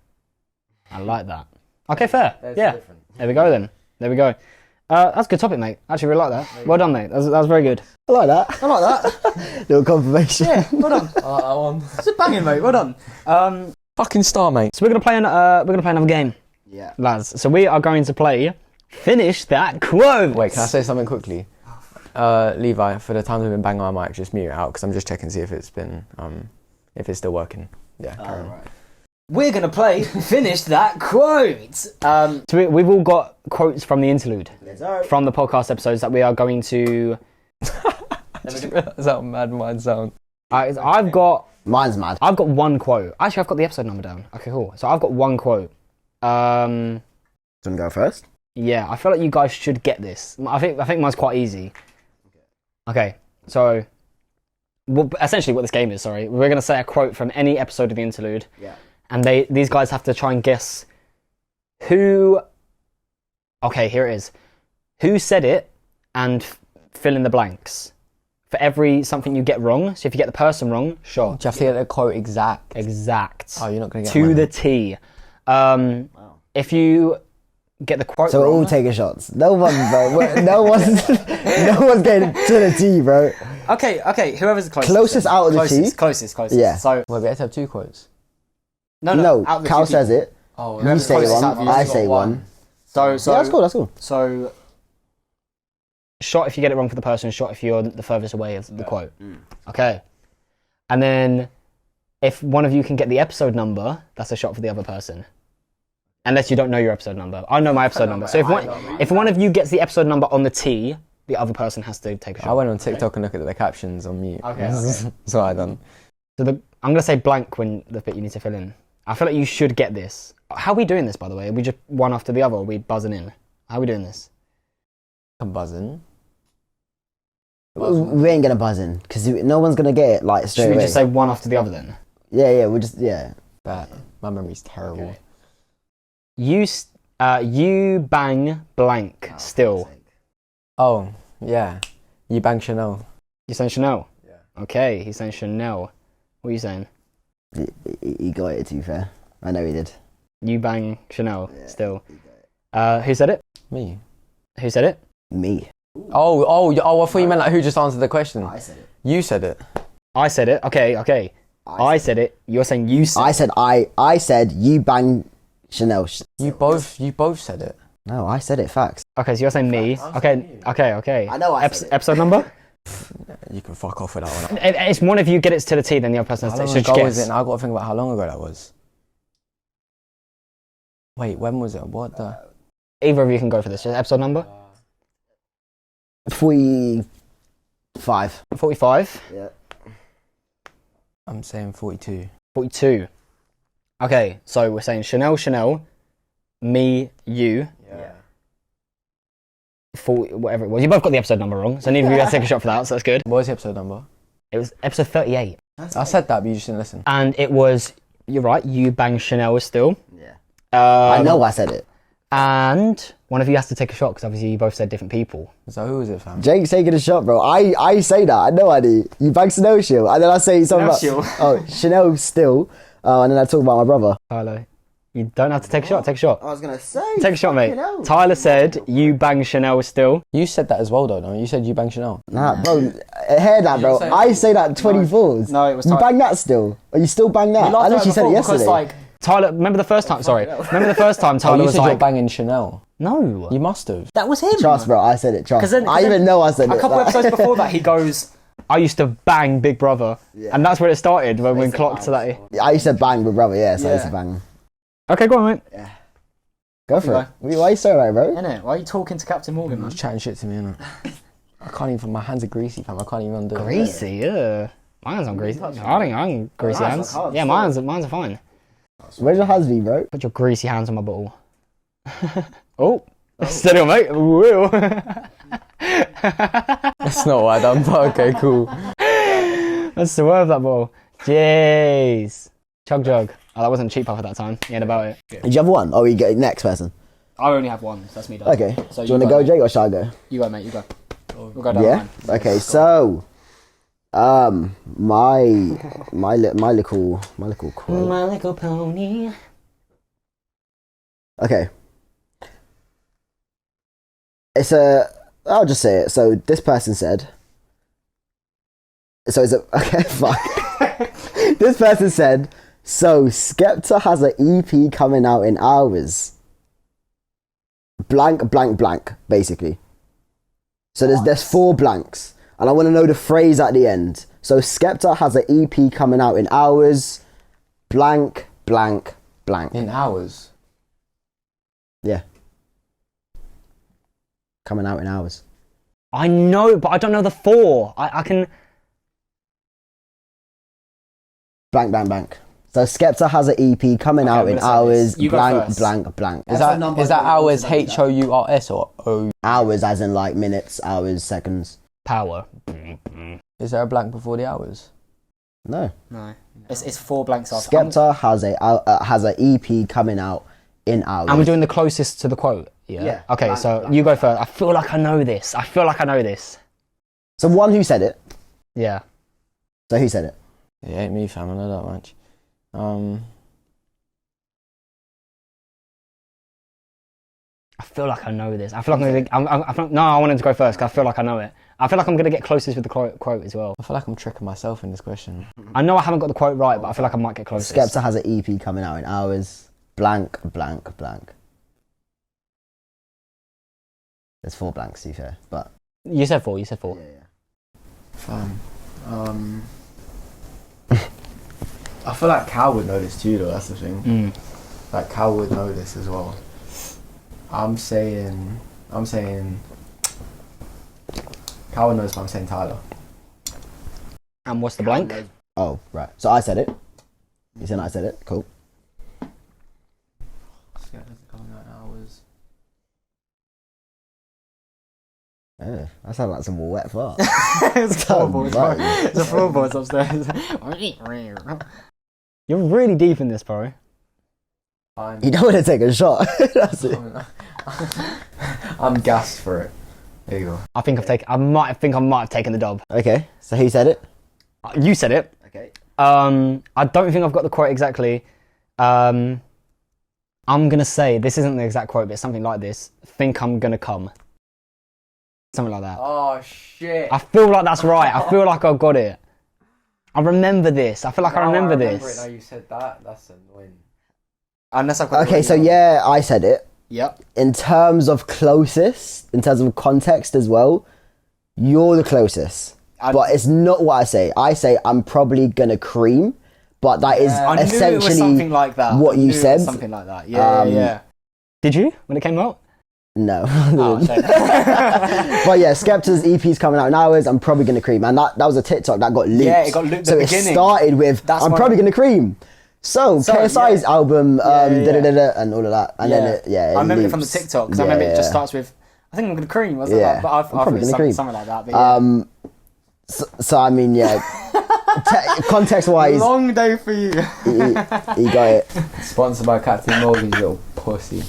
I like that. Okay, fair. Yeah. There we go then. There we go. That's a good topic, mate. Actually, really like that. Well done, mate. That was very good. I like that. Little confirmation. Yeah, well done. I like that one. It's banging, mate. Well done. Fucking star, mate. So we're gonna play another game. Yeah. Lads. So we are going to play Finish That Quote. Wait, can I say something quickly? Levi, for the times we've been banging on my mic, just mute it out because I'm just checking to see if it's been, if it's still working. Yeah, carry on. Right. We're gonna play Finish That Quote. So we've all got quotes from the interlude, Yes, sir. from the podcast episodes that we are going to. Just realised how mad mine sound. I've got Mine's mad. I've got one quote. Actually, I've got the episode number down. Okay, cool. So I've got one quote. Do you want to go first? Yeah, I feel like you guys should get this. I think mine's quite easy. Okay, so essentially what this game is, sorry, we're going to say a quote from any episode of the interlude. Yeah. And these guys have to try and guess who... Okay, here it is. Who said it and fill in the blanks. For every something you get wrong, so if you get the person wrong, shot. Do you have to get the quote exact? Exact. Oh, you're not going to get to mine. the T. If you get the quote So we're wrong... all taking shots. No one, bro. No one's getting to the T, bro. Okay, whoever's the closest. Closest out of the T? Closest. Yeah. So, Wait, we have to have two quotes. No, out of the Cal two says people. it. Oh, You whoever's say closest out one. of you I got say one. So, Yeah, that's cool. So, Shot if you get it wrong for the person, shot if you're the furthest away of the quote. Okay. And then if one of you can get the episode number, that's a shot for the other person. Unless you don't know your episode number. I know my episode number. So if one of you gets the episode number on the T, the other person has to take a shot. I went on TikTok and looked at the captions on mute. Okay. That's what I done. So I'm going to say blank when the bit you need to fill in. I feel like you should get this. How are we doing this, by the way? Are we just one after the other, or are we buzzing in? How are we doing this? I'm buzzing. We ain't gonna buzz in because no one's gonna get it like straight Should we away. just say one after the other then? Yeah, we're just But my memory's terrible. Okay. You bang blank still. Oh, yeah. You bang Chanel. You saying Chanel? Yeah. Okay, he's saying Chanel. What are you saying? He got it. To be fair, I know he did. You bang Chanel still. Who said it? Me. Who said it? Me. Oh, I thought you meant like who just answered the question. I said it. You said it. I said it. Okay. I said it. You're saying you said it. I said you bang Chanel. You both said it. No, I said it. Facts. Okay, so you're saying me. Okay. I know I said it. Episode number? You can fuck off with that one. It's one of you get it to the T, then the other person How has to long just ago was guess. it? Now I've got to think about how long ago that was. Wait, when was it? What the? Either of you can go for this. Just episode number? 45. 45. Yeah. I'm saying 42. 42. Okay, so we're saying Chanel, me, you. Yeah. 40, whatever it was. You both got the episode number wrong, so neither of you guys take a shot for that, so that's good. What was the episode number? It was episode 38. I said that, but you just didn't listen. And it was, you're right, you bang Chanel still. Yeah. I I know I said it. And one of you has to take a shot, because obviously you both said different people. So who was it, fam? Jake's taking a shot, bro. I say that. I know I do. You bang Chanel Shield, and then I say something about Chanel still, and then I talk about my brother. Tyler, you don't have to take a shot. Take a shot. I was gonna say. Take a shot, mate. Tyler said you bang Chanel still. You said that as well, though, no? You said you bang Chanel. Nah, bro. Hear that, bro. I say that 24s. No, it was You Tyler. bang that still? Or you still bang that? I literally said it yesterday. Tyler, remember the first time? Sorry, remember the first time Tyler You was said you're like, banging Chanel. no. You must have. that was him. Trust, bro. I said it. Trust. Then- I even know I said A it. couple Like- episodes before that, he goes, I used to bang Big Brother, and that's where it started when we clocked to that. I used to bang with brother. Yeah, so I used to bang. Okay, go on, mate. Go for it. Why are you so right, bro? innit? Why are you talking to Captain Morgan, man? Just chatting shit to me, innit? I can't even, my hands are greasy, fam. I can't even undo it. Greasy, yeah. My hands aren't greasy. I think I'm greasy hands. Yeah, mine's are fine. Where's your hands be, bro? Put your greasy hands on my bottle. Oh, steady on, mate. Woo. That's not what I done, but okay, cool. Let's swerve that ball. Jeez. Chug jug. Oh, that wasn't cheap puff at that time. He had about it. Did you have one? Oh, you get next person. I only have one, so that's me done. Okay. So Do you want to go, Jake, or shall I go? You go, mate, you go. We'll go down Yeah. the line. Okay. So, my little quote. My little pony. Okay. I'll just say it. So this person said. So it's okay. Fuck. This person said. So Skepta has an EP coming out in hours. Blank, blank, blank. Basically. So there's 4 blanks. And I want to know the phrase at the end. So Skepta has an EP coming out in hours. Blank, blank, blank. In hours? Yeah. Coming out in hours. I know, but I don't know the 4. I can... Blank, blank, blank. So Skepta has an EP coming out in hours. Blank, blank, blank. Is that hours HOURS or O? Hours as in like minutes, hours, seconds. Power. Is there a blank before the hours? No. No. It's 4 blanks after. Skepta has an EP coming out in hours. And we're doing the closest to the quote. Yeah. Okay, blank, so blank, you go blank. first. I feel like I know this. So one who said it. Yeah. So who said it? It ain't me, fam. I know that much. I feel like I know this. I feel like I wanted to go first because I feel like I know it. I feel like I'm going to get closest with the quote as well. I feel like I'm tricking myself in this question. I know I haven't got the quote right, but I feel like I might get closest. Skepta has an EP coming out in hours. Blank, blank, blank. There's 4 blanks, to be fair, but... You said 4. Yeah. Fam. I feel like Cal would know this too, though. That's the thing. Like Cal would know this as well. I'm saying Cal would know this, but I'm saying Tyler. And what's the blank? Oh, right. So I said it. You said I said it. Cool. That sounds like some wet fart. It's floorboards, bro. The floorboards upstairs. You're really deep in this, bro. You don't want to take a shot. That's it. I'm gassed for it. There you go. I might have taken the dub. Okay, so who said it? You said it. Okay. I don't think I've got the quote exactly. I'm gonna say this isn't the exact quote, but it's something like this. Think I'm gonna come. Something like that. Oh shit! I feel like that's right. I feel like I got it. I remember this. I feel like I remember this. Now you said that. That's annoying. Unless I've got Okay, so yeah, I said it. Yep. In terms of closest, in terms of context as well, you're the closest. But it's not what I say. I say I'm probably gonna cream, but that is I knew essentially it was something like that. what you said. Something like that. Yeah, yeah. Did you when it came out? No. Oh, shit. But yeah, Skepta's EP's coming out in hours. I'm probably gonna cream, and that was a TikTok that got looped. Yeah, it got looped at So the it beginning. started with I'm probably gonna cream. So KSI's album, and all of that, and then it I remember it from the loops. TikTok because I remember it just starts with I think I'm gonna cream. Was it like, but I've probably gonna heard cream. something like that. But yeah. So I mean, yeah, context-wise, Long day for you. he got it. Sponsored by Captain Morgan, you little pussy.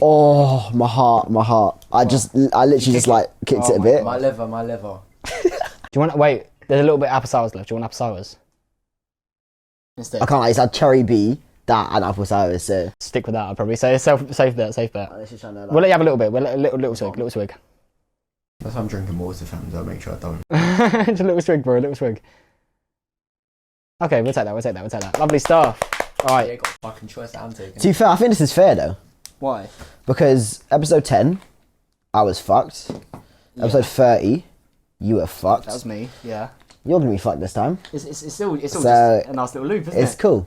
Oh, my heart. I literally just like kicked it a bit. My liver. Do you want? Wait, there's a little bit of apple sours left. Do you want apple sours? Instead. I can't lie, it's had cherry B, that and apple sour, so... Stick with that. I'd probably say safe bet. We'll let you have a little bit. We'll let a little swig. That's why I'm drinking water, fam. So I'll make sure I don't. Just a little swig, bro. A little swig. Okay, we'll take that. Lovely stuff. All right. Yeah, got a fucking choice that I'm taking. To be fair, I think this is fair though. Why? Because episode 10, I was fucked. Episode 30, you were fucked. That was me. Yeah. You're gonna be fucked this time. It's still So, just a nice little loop, isn't It's it? cool.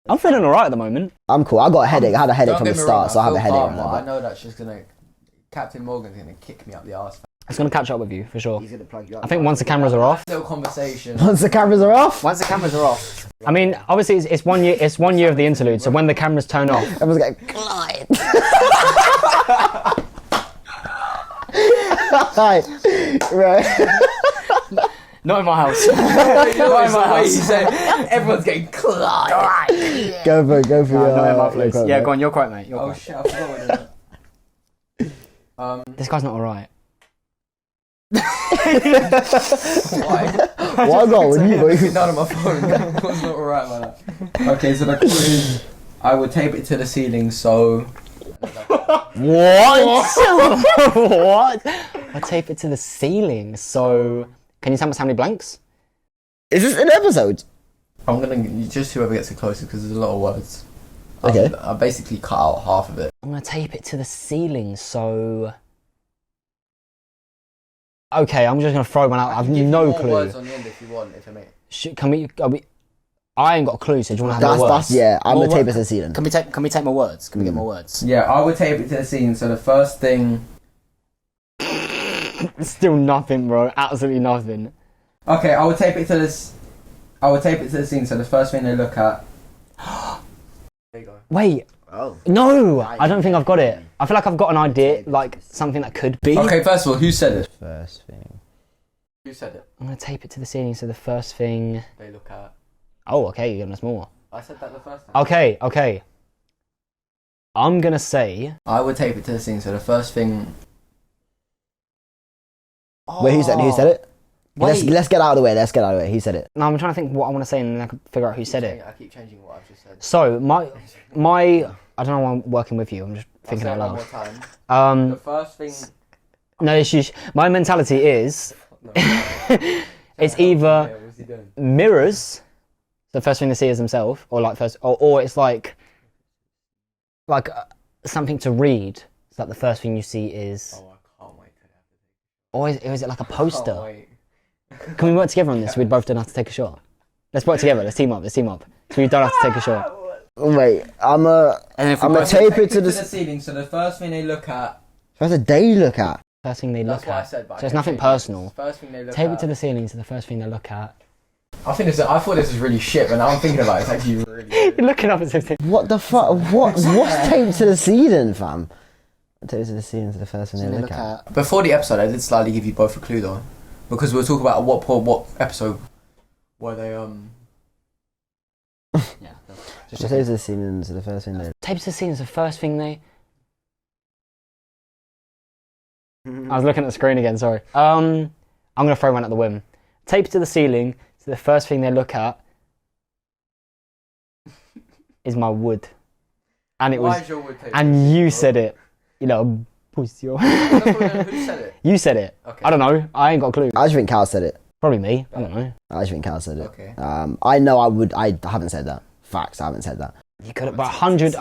I'm feeling alright at the moment. I'm cool. I got a headache. I had a headache Don't from the get me start, wrong, so I have a feel headache calm, right but I now. know that's just gonna... Captain Morgan's gonna kick me up the arse. It's gonna catch up with you for sure. He's gonna plug you up. I think once the cameras are off. Little conversation. Once the cameras are off, Once the cameras are off. I mean, obviously it's 1 year. It's 1 year of the interlude. So when the cameras turn off, everyone's going, Clyde. Hi. Right. Not in my house. Not in my house. Everyone's getting Clyde. Go for Not in my your place. quote, Yeah, mate. go on. You're quite, mate. You're Oh quite. shit, I forgot what it is. this guy's not alright. Why? Why not with you, boy? It's down on my phone. What's not alright about that? Okay, so the quote is, I would tape it to the ceiling so... What? What? I tape it to the ceiling. So can you tell us how many blanks? Is this an episode? I'm gonna... Just whoever gets the closest, because there's a lot of words. Okay. I basically cut out half of it. I'm gonna tape it to the ceiling. So Okay, I'm just gonna throw one out. I've no clue. Words on the end if you want, if I may. Can we? I ain't got a clue. So do you want to have more words? I'm gonna tape it to the ceiling. Can we take more words? Can we get more words? Yeah, I would tape it to the scene. So the first thing. Still nothing, bro. Absolutely nothing. Okay, I would tape it to this. I would tape it to the scene. So the first thing they look at. There you go. Wait. Oh. No, I don't think I've got it. I feel like I've got an idea, like something that could be. Okay, first of all, who said it? First thing. Who said it? I'm gonna tape it to the ceiling. So the first thing. They look at. Oh, okay. You're giving us more. I said that the first time. Okay. I'm gonna say. I would tape it to the scene. So the first thing. Wait, who said it? Wait. Let's get out of the way. Who said it? No, I'm trying to think what I want to say, and then I can figure out who said it. I keep changing what I've just said. So my, I don't know why I'm working with you. I'm just thinking out loud. One more time. The first thing. No issues. My mentality is, it's either mirrors. The first thing they see is themselves, or like or it's like something to read. So like the first thing you see is. Oh, I can't wait to have to take. Or is it like a poster? Oh, wait. Can we work together on this? We'd both don't have to take a shot. Let's work together. Let's team up. So we don't have to take a shot. Wait, I'm gonna tape it to the ceiling. So the first thing they look at. First thing they look at. First thing they look That's what I at. said. But So it's nothing personal. First thing they look Tape at. it to the ceiling. So the first thing they look at. I thought this was really shit, but now I'm thinking about it. It's actually really good. You're looking up at something. What the fuck? What's taped to the ceiling, fam? Tape it to the ceiling to the first thing they look at. Before the episode, I did slightly give you both a clue though, because we'll talk about what episode were they Yeah. Just tape it to the ceiling to the first thing they. Tape it to the ceiling is the first thing they. I was looking at the screen again. Sorry. I'm gonna throw one at the whim. Tape it to the ceiling. So the first thing they look at is my wood, and it was. Why is your wood taped? And you said it. You know, pussy. Who said it? You said it. Okay. I don't know. I ain't got a clue. I just think Cal said it. Probably me. I don't know. I just think Cal said it. Okay. I know I would. I haven't said that. Facts. I haven't said that. You could have, but 100.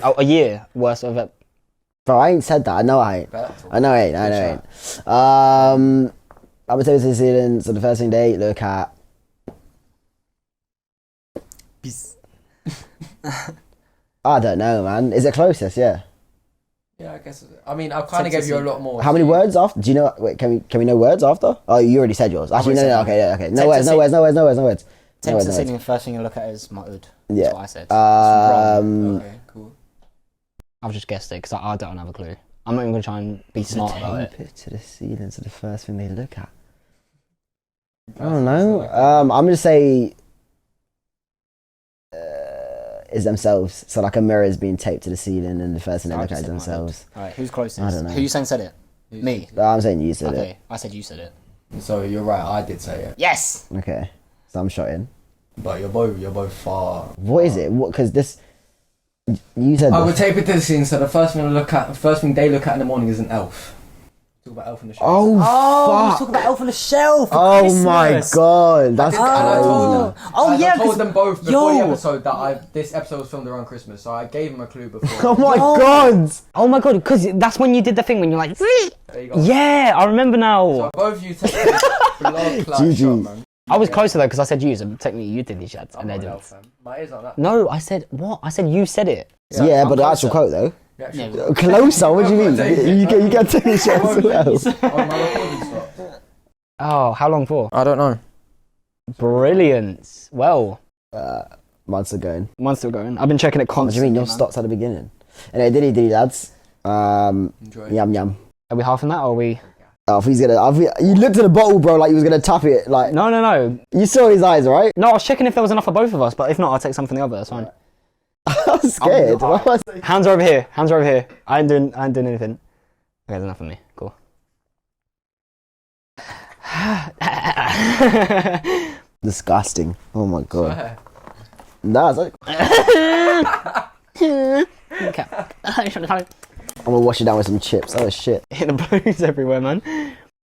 Oh, a year worth of it. Bro, I ain't said that. I know I ain't. I know I ain't. I would say to the ceiling. So the first thing they look at. I don't know, man. Is it closest? Yeah. Yeah, I guess. I mean, I kind of gave you a lot more. How many words after? Do you know? Wait, can we know words after? Oh, you already said yours. Actually, no. Okay. No words. Tape to the ceiling, the first thing you look at is my hood. Yeah. That's what I said. Okay, cool. I've just guessed it because I don't have a clue. I'm not even going to try and be smart about it. Tape it to the ceiling. So the first thing they look at. I don't know. I'm gonna say. Is themselves. So like a mirror is being taped to the ceiling, and the first thing they look at is themselves. Alright, who's closest? I don't know. Who you saying said it? Me. I'm saying you said Okay, I said you said it. So you're right. I did say it, Yes. it. Okay. So I'm shot in. but you're both far. What is it? What? Because this. You said. I would tape it to the scene. So the first thing they look at in the morning is an elf. Talk about Elf on the Shelf. Oh, let's fuck. talk about Elf on the Shelf. Oh my god. That's And I told them. Oh, yeah, I told 'cause- them both before the Yo. episode that this episode was filmed around Christmas, so I gave them a clue before. Oh my god. Oh my god, because that's when you did the thing when you're like, There you go. yeah, I remember now. So both you take a blood clot GG. shot, man. I was closer though because I said you, so technically you did these shots and I'm they not an didn't. elf, fam. My ears aren't that. No, I said what? I said you said it. Yeah, I'm but the actual closer. quote though. The actual- Yeah, Closer? What do you mean? You get to the show as well. Oh, my recording stopped. Oh, how long for? I don't know. Brilliant. Well, Months ago. mine's still going. I've been checking it What do constantly. you mean? Your stops at the beginning. Anyway, diddy lads. Enjoy. Yum yum. Are we half in that or are we? Oh, if he's gonna. You looked at the bottle, bro, like he was gonna tap it. Like No. you saw his eyes, right? No, I was checking if there was enough for both of us, but if not, I'll take some from the other. That's fine. I was scared. What was I- Hands are over here. Hands are over here. I ain't doing anything. Okay, there's enough for me. Cool. Disgusting. Oh my god. Swear. Nah, it's like, Okay. I'm gonna wash it down with some chips. Oh shit. Hit the blues everywhere, man.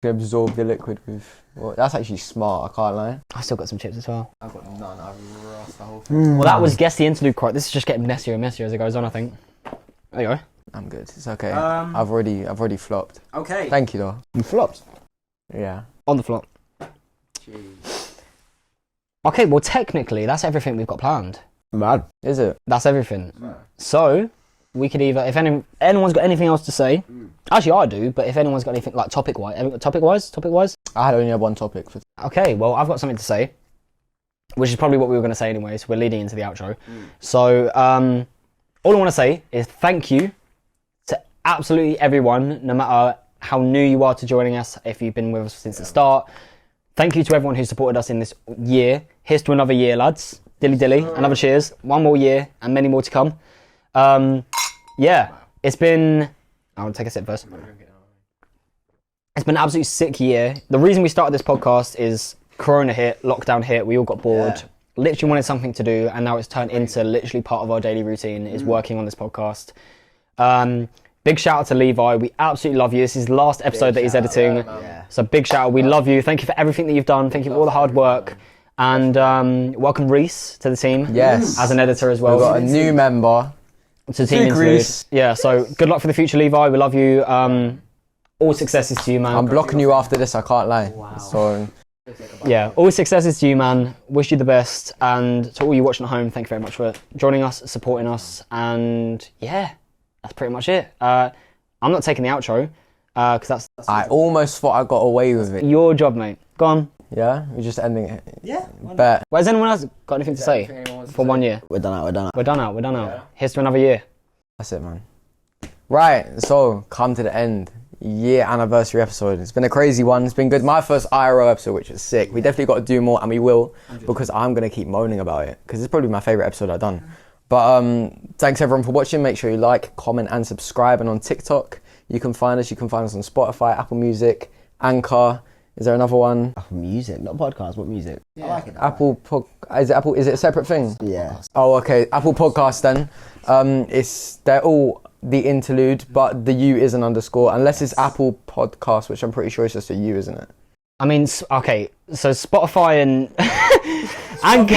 You absorb the liquid with. Well, that's actually smart. I can't lie. I still got some chips as well. I've got none. I've rust the whole thing. Well, that was guess the interlude quote. This is just getting messier and messier as it goes on, I think. There you go. I'm good. It's okay. I've already flopped. Okay. Thank you though. You flopped. Yeah. On the flop. Jeez. Okay, well technically that's everything we've got planned. Mad. Is it? That's everything. So we could either, if anyone's got anything else to say, actually I do, but if anyone's got anything like topic wise, I only had one topic. okay, well I've got something to say, which is probably what we were going to say anyway. So we're leading into the outro. So all I want to say is thank you to absolutely everyone, no matter how new you are to joining us, if you've been with us since the start. Thank you to everyone who supported us in this year. Here's to another year, lads. Dilly dilly, another cheers. One more year and many more to come. Yeah, it's been... I want to take a sip first. It's been an absolutely sick year. The reason we started this podcast is Corona hit, lockdown hit, we all got bored. Yeah. Literally wanted something to do, and now it's turned into literally part of our daily routine is working on this podcast. Big shout out to Levi. We absolutely love you. This is the last episode that he's editing. So big shout out. We love you. Thank you for everything that you've done. Thank you for all the hard work. And welcome Reece to the team. Yes. As an editor as well. We've got a new member. To Team Interlude. Yeah, so good luck for the future, Levi. We love you. All successes to you, man. I'm blocking you after this, I can't lie. Wow. So yeah, all successes to you, man. Wish you the best. And to all you watching at home, thank you very much for joining us, supporting us. And yeah, that's pretty much it. I'm not taking the outro, because that's I almost thought I got away with it. your job, mate. Go on. Yeah? We're just ending it. Yeah. Bet. Well, has anyone else got anything to say for 1 year? We're done out. We're done out. Here's to another year. That's it, man. Right, so come to the end. Year anniversary episode. It's been a crazy one. It's been good. My first IRO episode, which is sick. We definitely got to do more, and we will, because I'm going to keep moaning about it, because it's probably my favourite episode I've done. But thanks everyone for watching. Make sure you like, comment and subscribe. And on TikTok, you can find us. You can find us on Spotify, Apple Music, Anchor. Is there another one? Apple Music, not podcast. What music? Yeah. I like it. Is it a separate thing? Yeah. Oh, okay. Apple Podcast then. They're all the Interlude, but the U is an underscore, unless it's Apple Podcast, which I'm pretty sure is just a U, isn't it? I mean, okay, so Spotify and Anchor.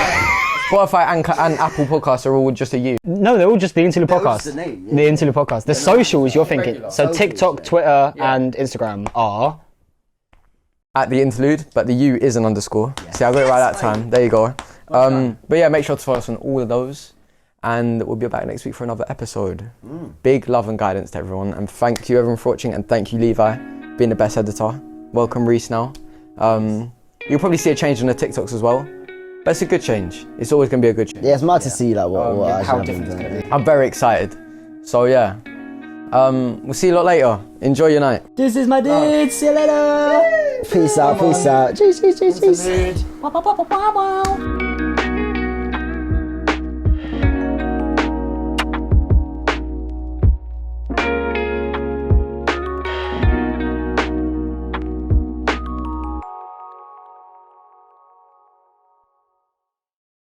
Spotify, Anchor, and Apple Podcasts are all just a U. No, they're all just the Interlude Podcast. The name, The Interlude Podcast. The socials you're thinking. regular. So Socials, TikTok, Twitter, and Instagram are... At the Interlude, but the U is an underscore. See, I got it right that time. There you go. But yeah, make sure to follow us on all of those. And we'll be back next week for another episode. Big love and guidance to everyone. And thank you everyone for watching. And thank you, Levi, being the best editor. Welcome, Reece, now. You'll probably see a change on the TikToks as well. But it's a good change. It's always going to be a good change. Yeah, it's mad to see like what how actually different it's happens. going to be. I'm very excited. So yeah. We'll see you a lot later. Enjoy your night. This is my dude. See you later. Peace out. Cheese. Mood.